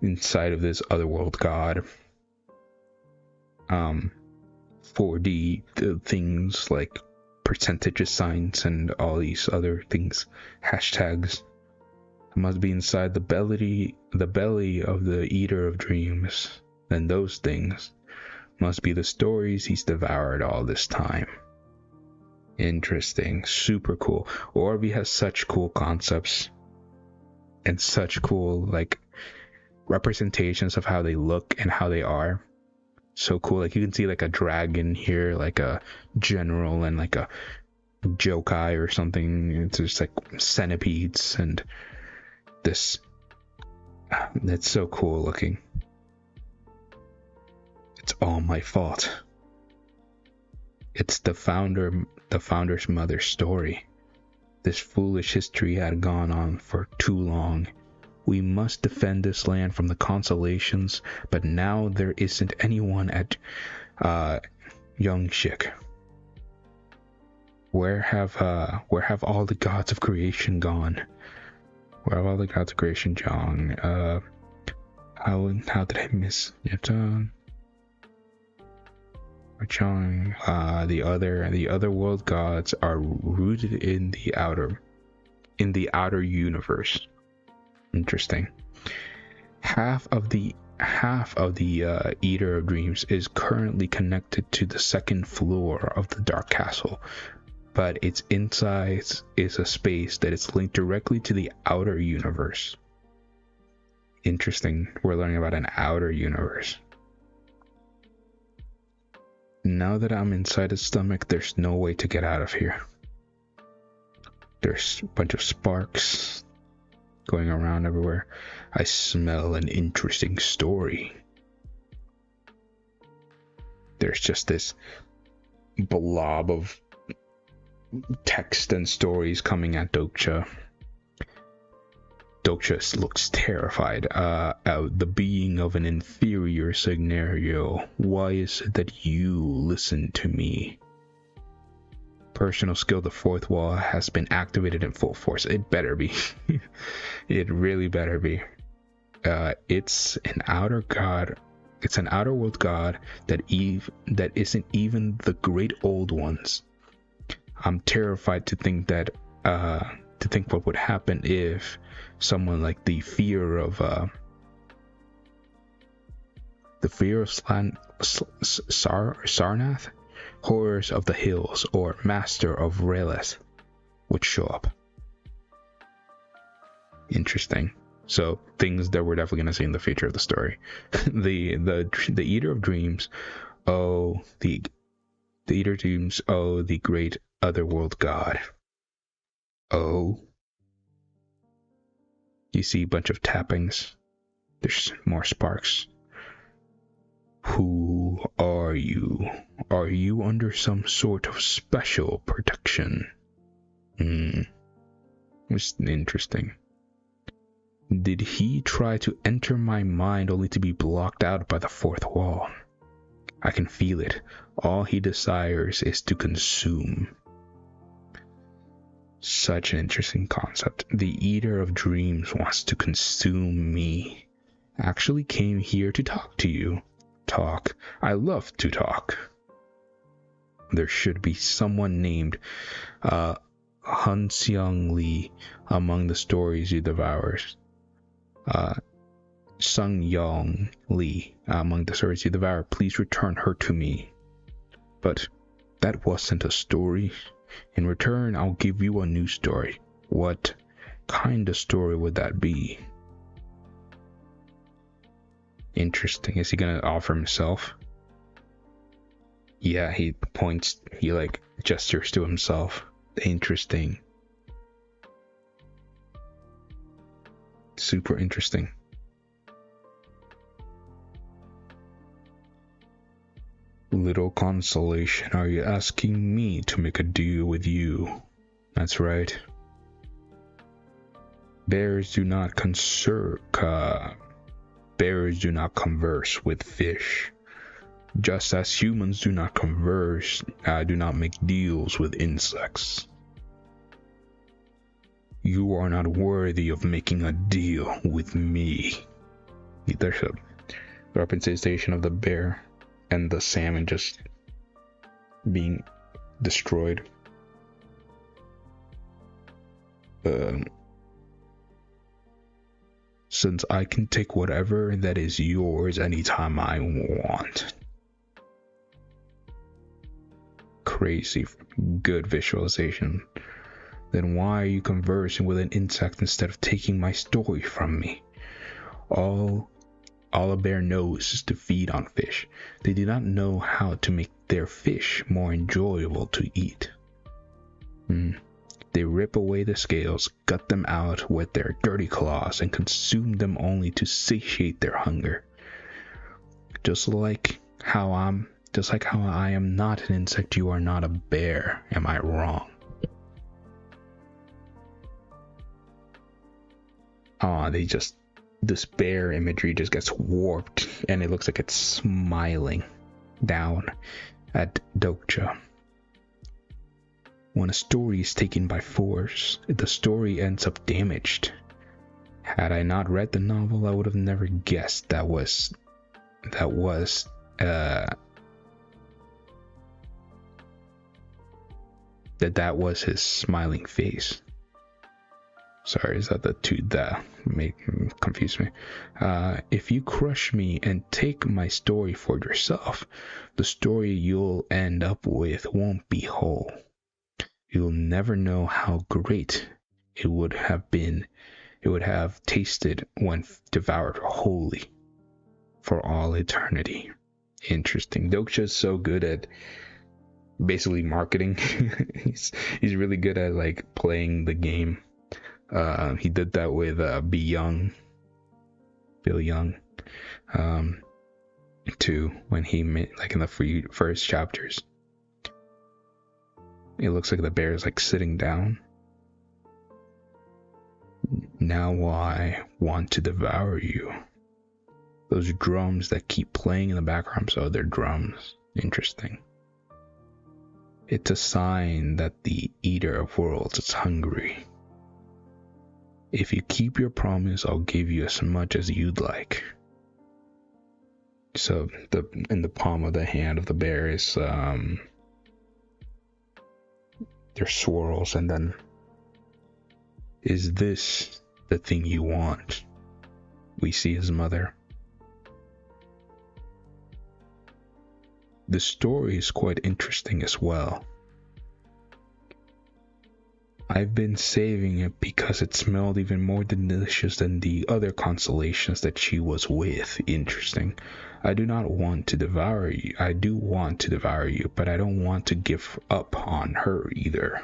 Speaker 1: inside of this otherworld god. For the things like percentage signs and all these other things, hashtags, must be inside the belly of the Eater of Dreams, and those things must be the stories he's devoured all this time. Interesting. Super cool. Orv has such cool concepts and such cool like representations of how they look and how they are. So cool. Like you can see like a dragon here, like a general, and like a Jokai or something. It's just like centipedes and this. It's so cool looking. It's all my fault. It's the founder's mother's story. This foolish history had gone on for too long. We must defend this land from the Constellations, but now there isn't anyone at Youngshik. Where have all the gods of creation gone? Where have all the gods of creation gone? How did I miss it? The other world gods are rooted in the outer universe. Interesting. Half of the Eater of Dreams is currently connected to the second floor of the Dark Castle, but its inside is a space that is linked directly to the outer universe. Interesting. We're learning about an outer universe. Now that I'm inside his stomach, there's no way to get out of here. There's a bunch of sparks going around everywhere. I smell an interesting story. There's just this blob of text and stories coming at Doksha. Doksha looks terrified. The being of an inferior scenario. Why is it that you listen to me? Personal skill, the fourth wall has been activated in full force. It better be. It really better be. It's an outer god. It's an outer world god that isn't even the great old ones. I'm terrified to think what would happen if someone like the fear of Sarnath, Horrors of the Hills, or Master of Releth would show up. Interesting. So things that we're definitely gonna see in the future of the story. the Eater of Dreams, the Eater of Dreams, the great otherworld god. You see a bunch of tappings. There's more sparks. Who are you? Are you under some sort of special protection? It's interesting. Did he try to enter my mind only to be blocked out by the fourth wall? I can feel it. All he desires is to consume. Such an interesting concept. The Eater of Dreams wants to consume me. Actually came here to talk to you. Talk. I love to talk. There should be someone named Hunseong Lee among the stories you devour. Sung Yong Lee among the stories you devour. Please return her to me. But that wasn't a story. In return, I'll give you a new story. What kind of story would that be? Interesting. Is he gonna offer himself? Yeah, he like gestures to himself. Interesting. Super interesting. Little consolation, are you asking me to make a deal with you? That's right. Bears do not converse with fish, just as humans do not make deals with insects. You are not worthy of making a deal with me. There's a representation of the bear and the salmon just being destroyed. Since I can take whatever that is yours anytime I want. Crazy good visualization. Then why are you conversing with an insect instead of taking my story from me? All a bear knows is to feed on fish. They do not know how to make their fish more enjoyable to eat. They rip away the scales, gut them out with their dirty claws, and consume them only to satiate their hunger. Just like how I am not an insect, you are not a bear. Am I wrong? This bear imagery just gets warped, and it looks like it's smiling down at Dokcha. When a story is taken by force, the story ends up damaged. Had I not read the novel, I would have never guessed that was his smiling face. Sorry, is that the two that confuse me? If you crush me and take my story for yourself, the story you'll end up with won't be whole. You'll never know how great it would have tasted when devoured wholly for all eternity. Interesting. Dokcha is so good at basically marketing. he's really good at like playing the game. He did that with Bill Young, too, when he made, like, in the first chapters. It looks like the bear is like sitting down. Now I want to devour you. Those drums that keep playing in the background, so they're drums. Interesting. It's a sign that the eater of worlds is hungry. If you keep your promise, I'll give you as much as you'd like. So in the palm of the hand of the bear is there's swirls, and then, is this the thing you want? We see his mother. The story is quite interesting as well. I've been saving it because it smelled even more delicious than the other constellations that she was with. Interesting. I do not want to devour you. I do want to devour you, but I don't want to give up on her either.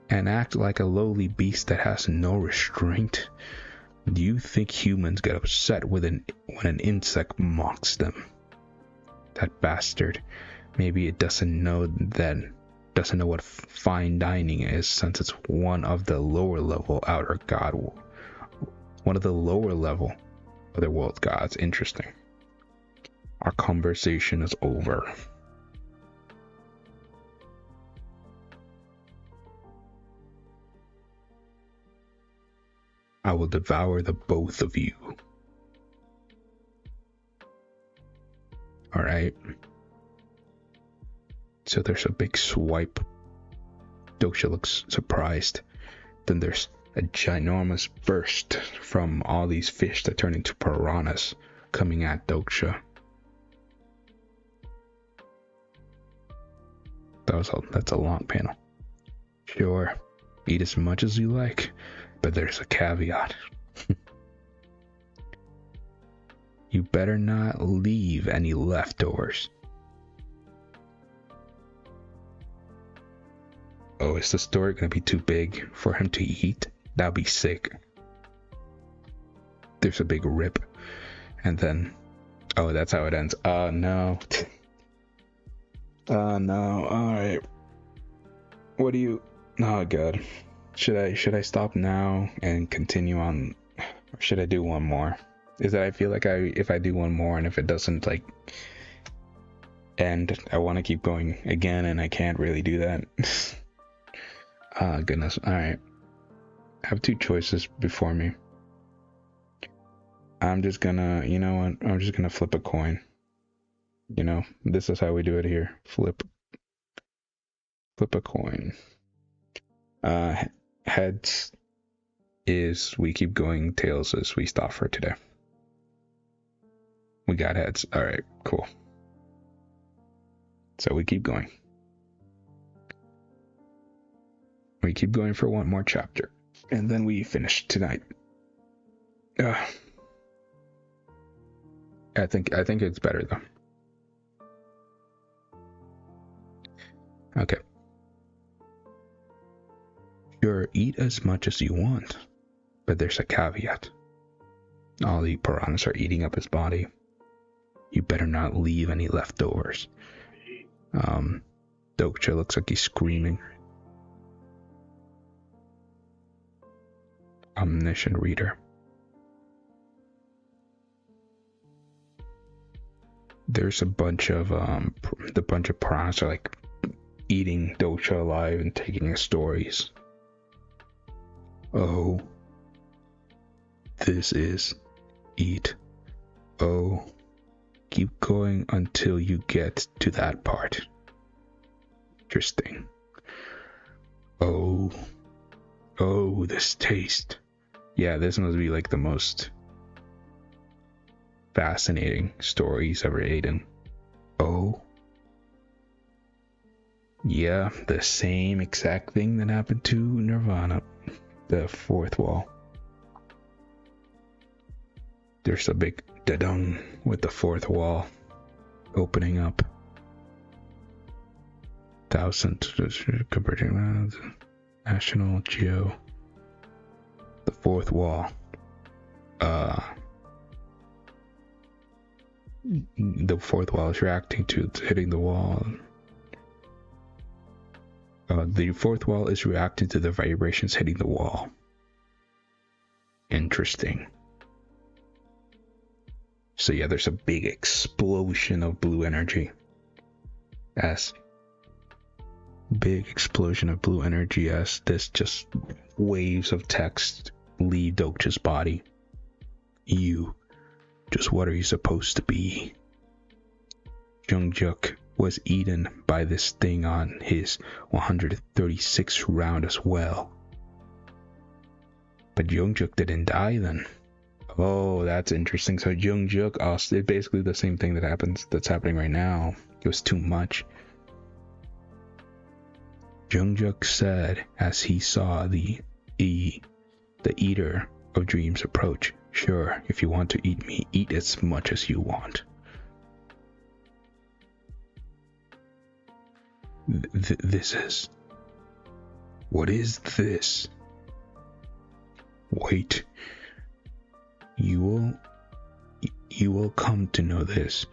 Speaker 1: And act like a lowly beast that has no restraint. Do you think humans get upset when an insect mocks them? That bastard. Maybe it doesn't know what fine dining is, since it's one of the lower level otherworld gods. Interesting. Our conversation is over. I will devour the both of you. Alright. So there's a big swipe. Dokcha looks surprised. Then there's a ginormous burst from all these fish that turn into piranhas coming at Dokcha. That's a long panel. Sure, eat as much as you like, but there's a caveat. You better not leave any leftovers. Oh, is the story gonna be too big for him to eat? That'd be sick. There's a big rip, and then, oh, that's how it ends. No. No. All right. What do you? Oh God. Should I stop now and continue on, or should I do one more? Is that I feel like if I do one more and if it doesn't like end, I want to keep going again and I can't really do that. Ah, goodness. All right. I have two choices before me. I'm just gonna, you know what? I'm just gonna flip a coin. You know, this is how we do it here. Flip a coin. Heads is we keep going. Tails is we stop for today. We got heads. All right, cool. So we keep going. We keep going for one more chapter, and then we finish tonight. I think it's better though. Okay. Sure, eat as much as you want, but there's a caveat. All the piranhas are eating up his body. You better not leave any leftovers. Dokcha looks like he's screaming. Omniscient reader. There's a bunch of piranhas are like eating Dokcha alive and taking his stories. Oh, this is eat. Oh, keep going until you get to that part. Interesting. Oh, this taste. Yeah, this must be like the most fascinating story he's ever eaten. Oh. Yeah, the same exact thing that happened to Nirvana. The fourth wall. There's a big da-dung with the fourth wall opening up. 1,000 converting National Geo. The fourth wall. The fourth wall is reacting to hitting the wall. The fourth wall is reacting to the vibrations hitting the wall. Interesting. So yeah, there's a big explosion of blue energy. Big explosion of blue energy as this just waves of text leave Dokcha's body. You, just what are you supposed to be? Jungjuk was eaten by this thing on his 136th round as well. But Jungjuk didn't die then. Oh, that's interesting. So Jungjuk, it's basically the same thing that's happening right now. It was too much. Jungjuk said as he saw the eater of dreams approach, sure, if you want to eat me, eat as much as you want. What is this? Wait. You will come to know this.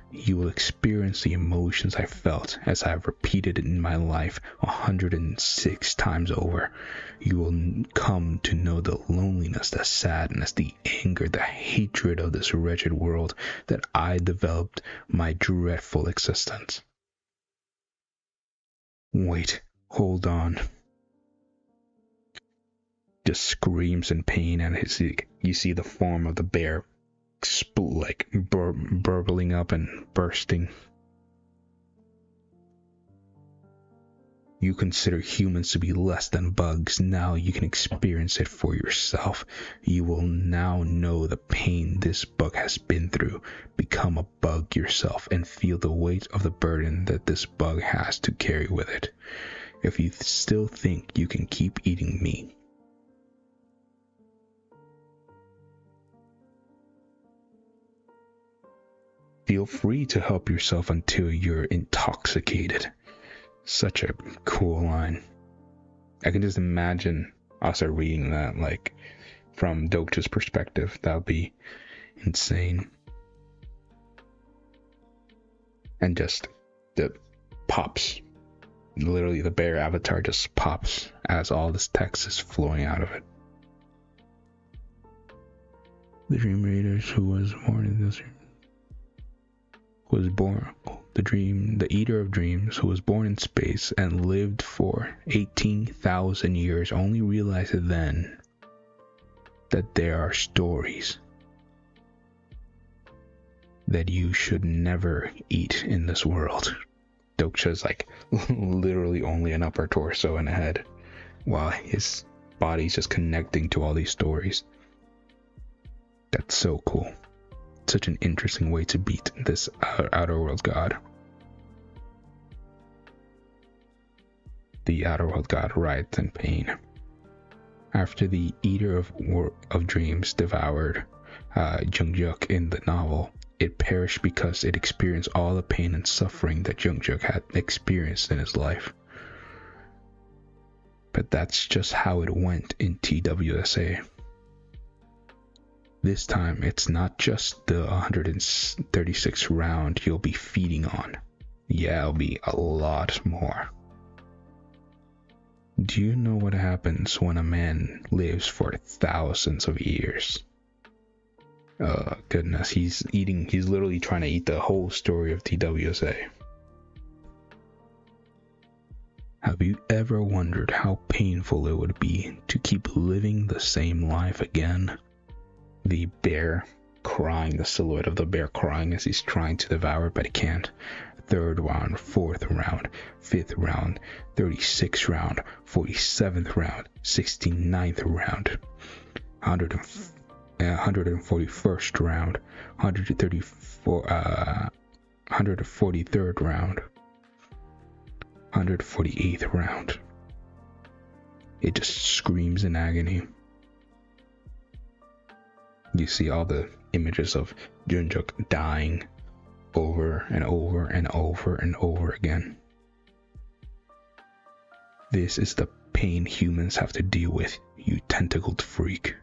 Speaker 1: You will experience the emotions I felt as I have repeated it in my life 106 times over. You will come to know the loneliness, the sadness, the anger, the hatred of this wretched world that I developed my dreadful existence. Wait, hold on. Just screams in pain, and you see the form of the bear burbling up and bursting. You consider humans to be less than bugs. Now you can experience it for yourself. You will now know the pain this bug has been through. Become a bug yourself and feel the weight of the burden that this bug has to carry with it. if you still think you can keep eating me. Feel free to help yourself until you're intoxicated. Such a cool line. I can just imagine us reading that, like, from Dokcha's perspective. That would be insane. And just the pops. Literally, the bear avatar just pops as all this text is flowing out of it. The Dream Raiders, who was born in this... the Eater of Dreams, who was born in space and lived for 18,000 years, only realized then that there are stories that you should never eat in this world. Dokcha's like literally only an upper torso and a head, while his body's just connecting to all these stories. That's so cool. Such an interesting way to beat this outer world god. The outer world god writhes in pain. After the Eater of Dreams devoured Jungjuk in the novel, it perished because it experienced all the pain and suffering that Jungjuk had experienced in his life. But that's just how it went in TWSA. This time, it's not just the 136th round you'll be feeding on. Yeah, it'll be a lot more. Do you know what happens when a man lives for thousands of years? Oh, goodness, he's literally trying to eat the whole story of TWSA. Have you ever wondered how painful it would be to keep living the same life again? The bear crying, the silhouette of the bear crying as he's trying to devour, but he can't. 3rd round, 4th round, 5th round, 36th round, 47th round, 69th round, 141st round, 143rd round, 148th round. It just screams in agony. You see all the images of Jungjuk dying over and over and over and over again. This is the pain humans have to deal with, you tentacled freak.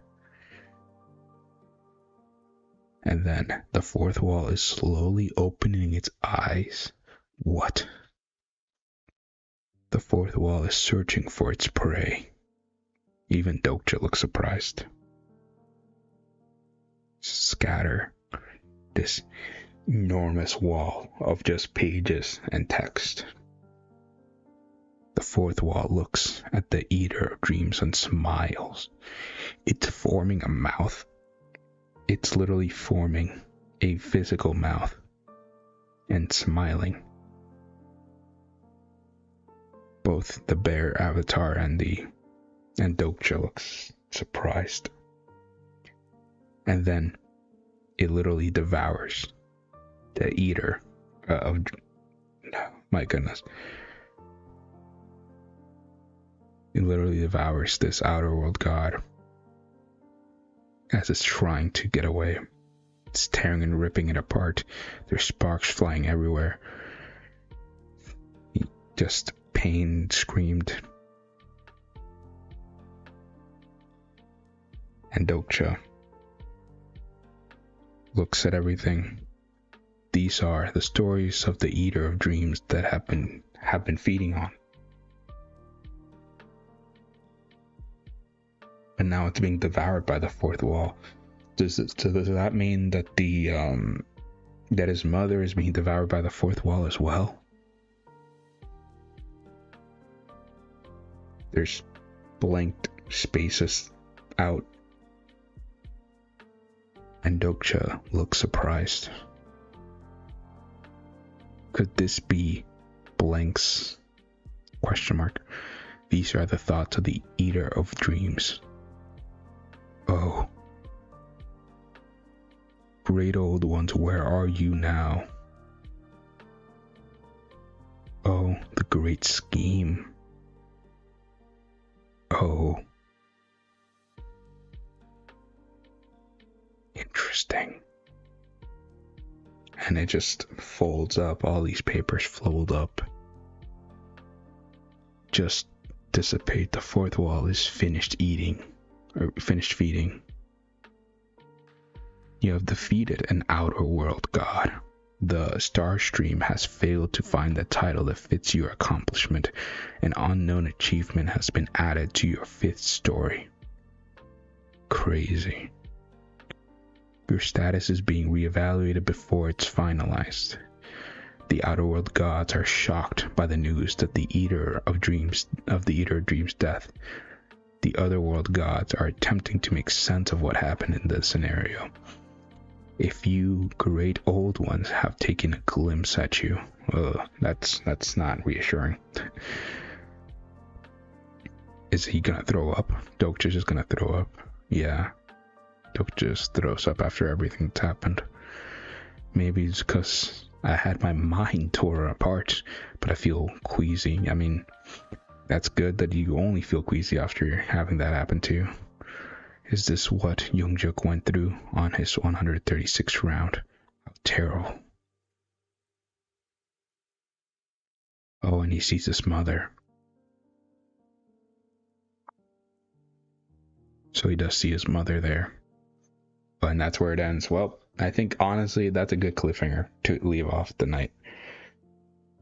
Speaker 1: And then the 4th wall is slowly opening its eyes. What? The 4th wall is searching for its prey. Even Dokcha looks surprised. Scatter this enormous wall of just pages and text. The 4th wall looks at the Eater of Dreams and smiles. It's forming a mouth. It's literally forming a physical mouth and smiling. Both the bear avatar and Dokcha looks surprised. And then it literally devours the Eater of... my goodness. It literally devours this outer world god as it's trying to get away. It's tearing and ripping it apart. There's sparks flying everywhere. Just pain screamed. And Dokcha looks at everything. These are the stories of the Eater of Dreams that have been feeding on. But now it's being devoured by the 4th wall. Does that mean that that his mother is being devoured by the 4th wall as well? There's blanked spaces out. And Dokcha looks surprised. Could this be blanks? ? These are the thoughts of the Eater of Dreams. Oh. Great old ones, where are you now? Oh, the great scheme. Oh, interesting. And it just folds up. All these papers fold up. Just dissipate. The fourth wall is finished eating, or finished feeding. You have defeated an outer world god. The star stream has failed to find the title that fits your accomplishment. An unknown achievement has been added to your fifth story. Crazy. Your status is being reevaluated before it's finalized. The outer world gods are shocked by the news that the Eater of Dreams death. The otherworld gods are attempting to make sense of what happened in this scenario. A few great old ones have taken a glimpse at you. That's not reassuring. Is he gonna throw up? Dokcha just gonna throw up? Yeah. Dokcha just throws up after everything that's happened. Maybe it's because I had my mind tore apart, but I feel queasy. I mean, that's good that you only feel queasy after having that happen to you. Is this what Youngjuk went through on his 136th round? How terrible. Oh, and he sees his mother. So he does see his mother there. And that's where it ends. Well, I think honestly that's a good cliffhanger to leave off the night.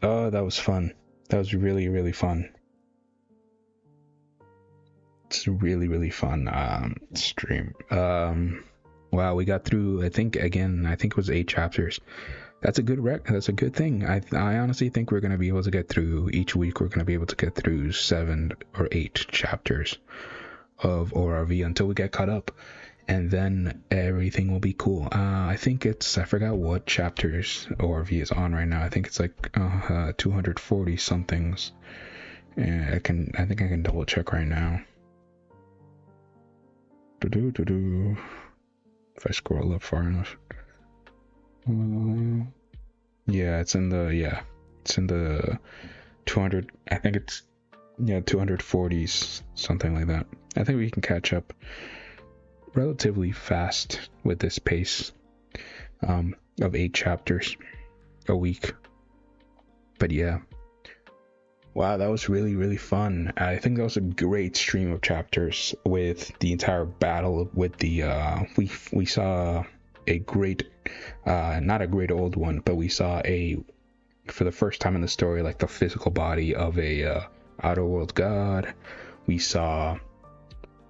Speaker 1: Oh, that was fun. That was really, really fun. It's really, really fun stream. Wow, we got through, I think it was 8 chapters. That's a good thing. I honestly think we're going to be able to get through each week. We're going to be able to get through 7 or 8 chapters of ORV until we get caught up, and then everything will be cool. I forgot what chapters ORV is on right now. I think it's like 240 somethings. And I think I can double check right now. If I scroll up far enough. It's in the 200. I think it's 240s, something like that. I think we can catch up relatively fast with this pace of 8 chapters a week. But yeah. Wow, that was really, really fun. I think that was a great stream of chapters with the entire battle with the we saw a great not a great old one, but we saw for the first time in the story, like the physical body of a outer world god. We saw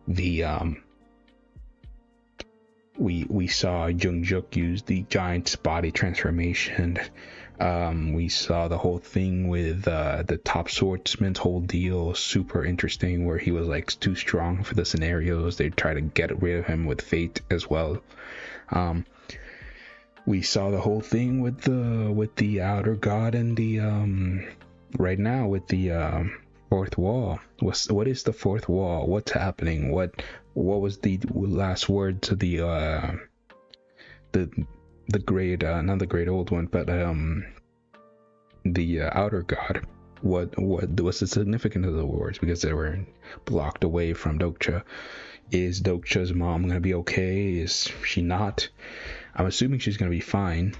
Speaker 1: the we saw Youngjuk use the giant's body transformation. We saw the whole thing with the top swordsman's whole deal, super interesting, where he was like too strong for the scenarios. They try to get rid of him with fate as well. We saw the whole thing with the outer god and the right now with the fourth wall. What is the fourth wall? What's happening? What was the last word to the great not the great old one, but the outer god? What was the significance of the words, because they were blocked away from Dokcha? Is Dokcha's mom gonna be okay? Is she not? I'm assuming she's gonna be fine,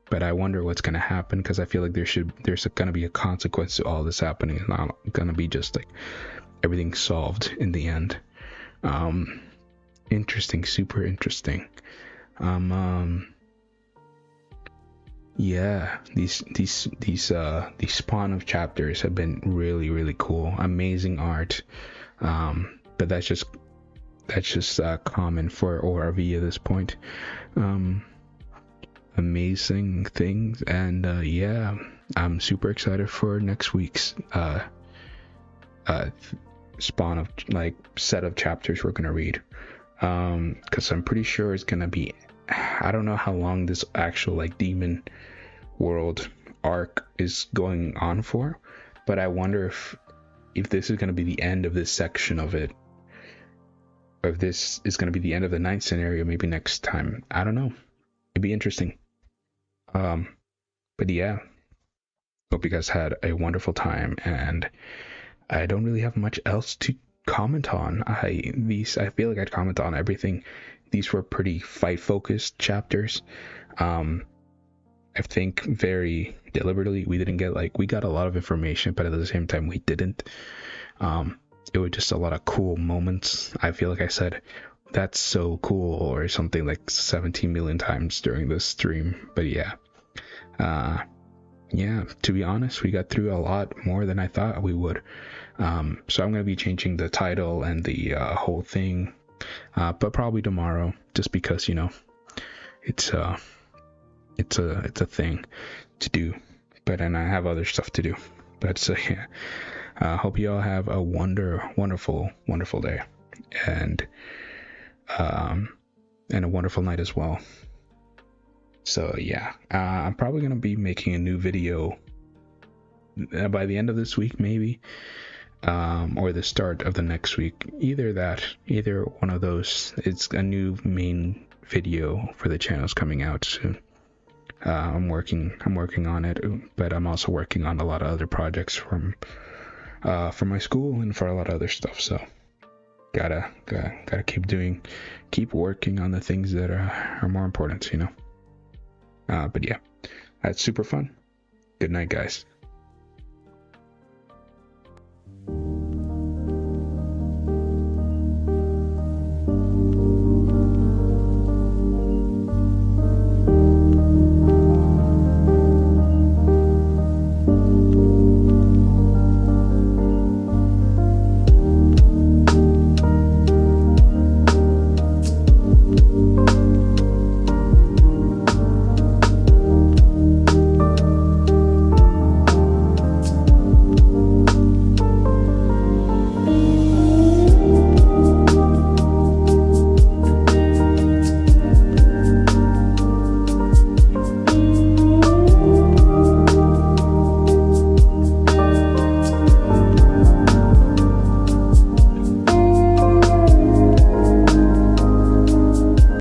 Speaker 1: but I wonder what's gonna happen, because I feel like there's gonna be a consequence to all this happening. It's not gonna be just like everything solved in the end. Interesting, super interesting. Yeah, these spawn of chapters have been really, really cool. Amazing art. But that's just common for ORV at this point. Amazing things, and yeah, I'm super excited for next week's spawn of like set of chapters we're gonna read, because I'm pretty sure it's gonna be, I don't know how long this actual like demon world arc is going on for, but I wonder if this is gonna be the end of this section of it, or if this is gonna be the end of the 9th scenario maybe next time. I don't know. It'd be interesting. But yeah, hope you guys had a wonderful time, and I don't really have much else to comment on. I feel like I'd comment on everything. These were pretty fight focused chapters. I think very deliberately we didn't get we got a lot of information, but at the same time we didn't. It was just a lot of cool moments. I feel like I said that's so cool or something like 17 million times during this stream. But yeah, to be honest, we got through a lot more than I thought we would. So I'm going to be changing the title and the whole thing, but probably tomorrow, just because, you know, it's a thing to do, and I have other stuff to do. But so yeah, hope you all have a wonderful day, and a wonderful night as well. So yeah, I'm probably gonna be making a new video by the end of this week, maybe, or the start of the next week. Either one of those. It's a new main video for the channel's coming out soon. I'm working on it, but I'm also working on a lot of other projects from my school and for a lot of other stuff. So gotta keep working on the things that are more important, you know. But yeah, that's super fun. Good night, guys.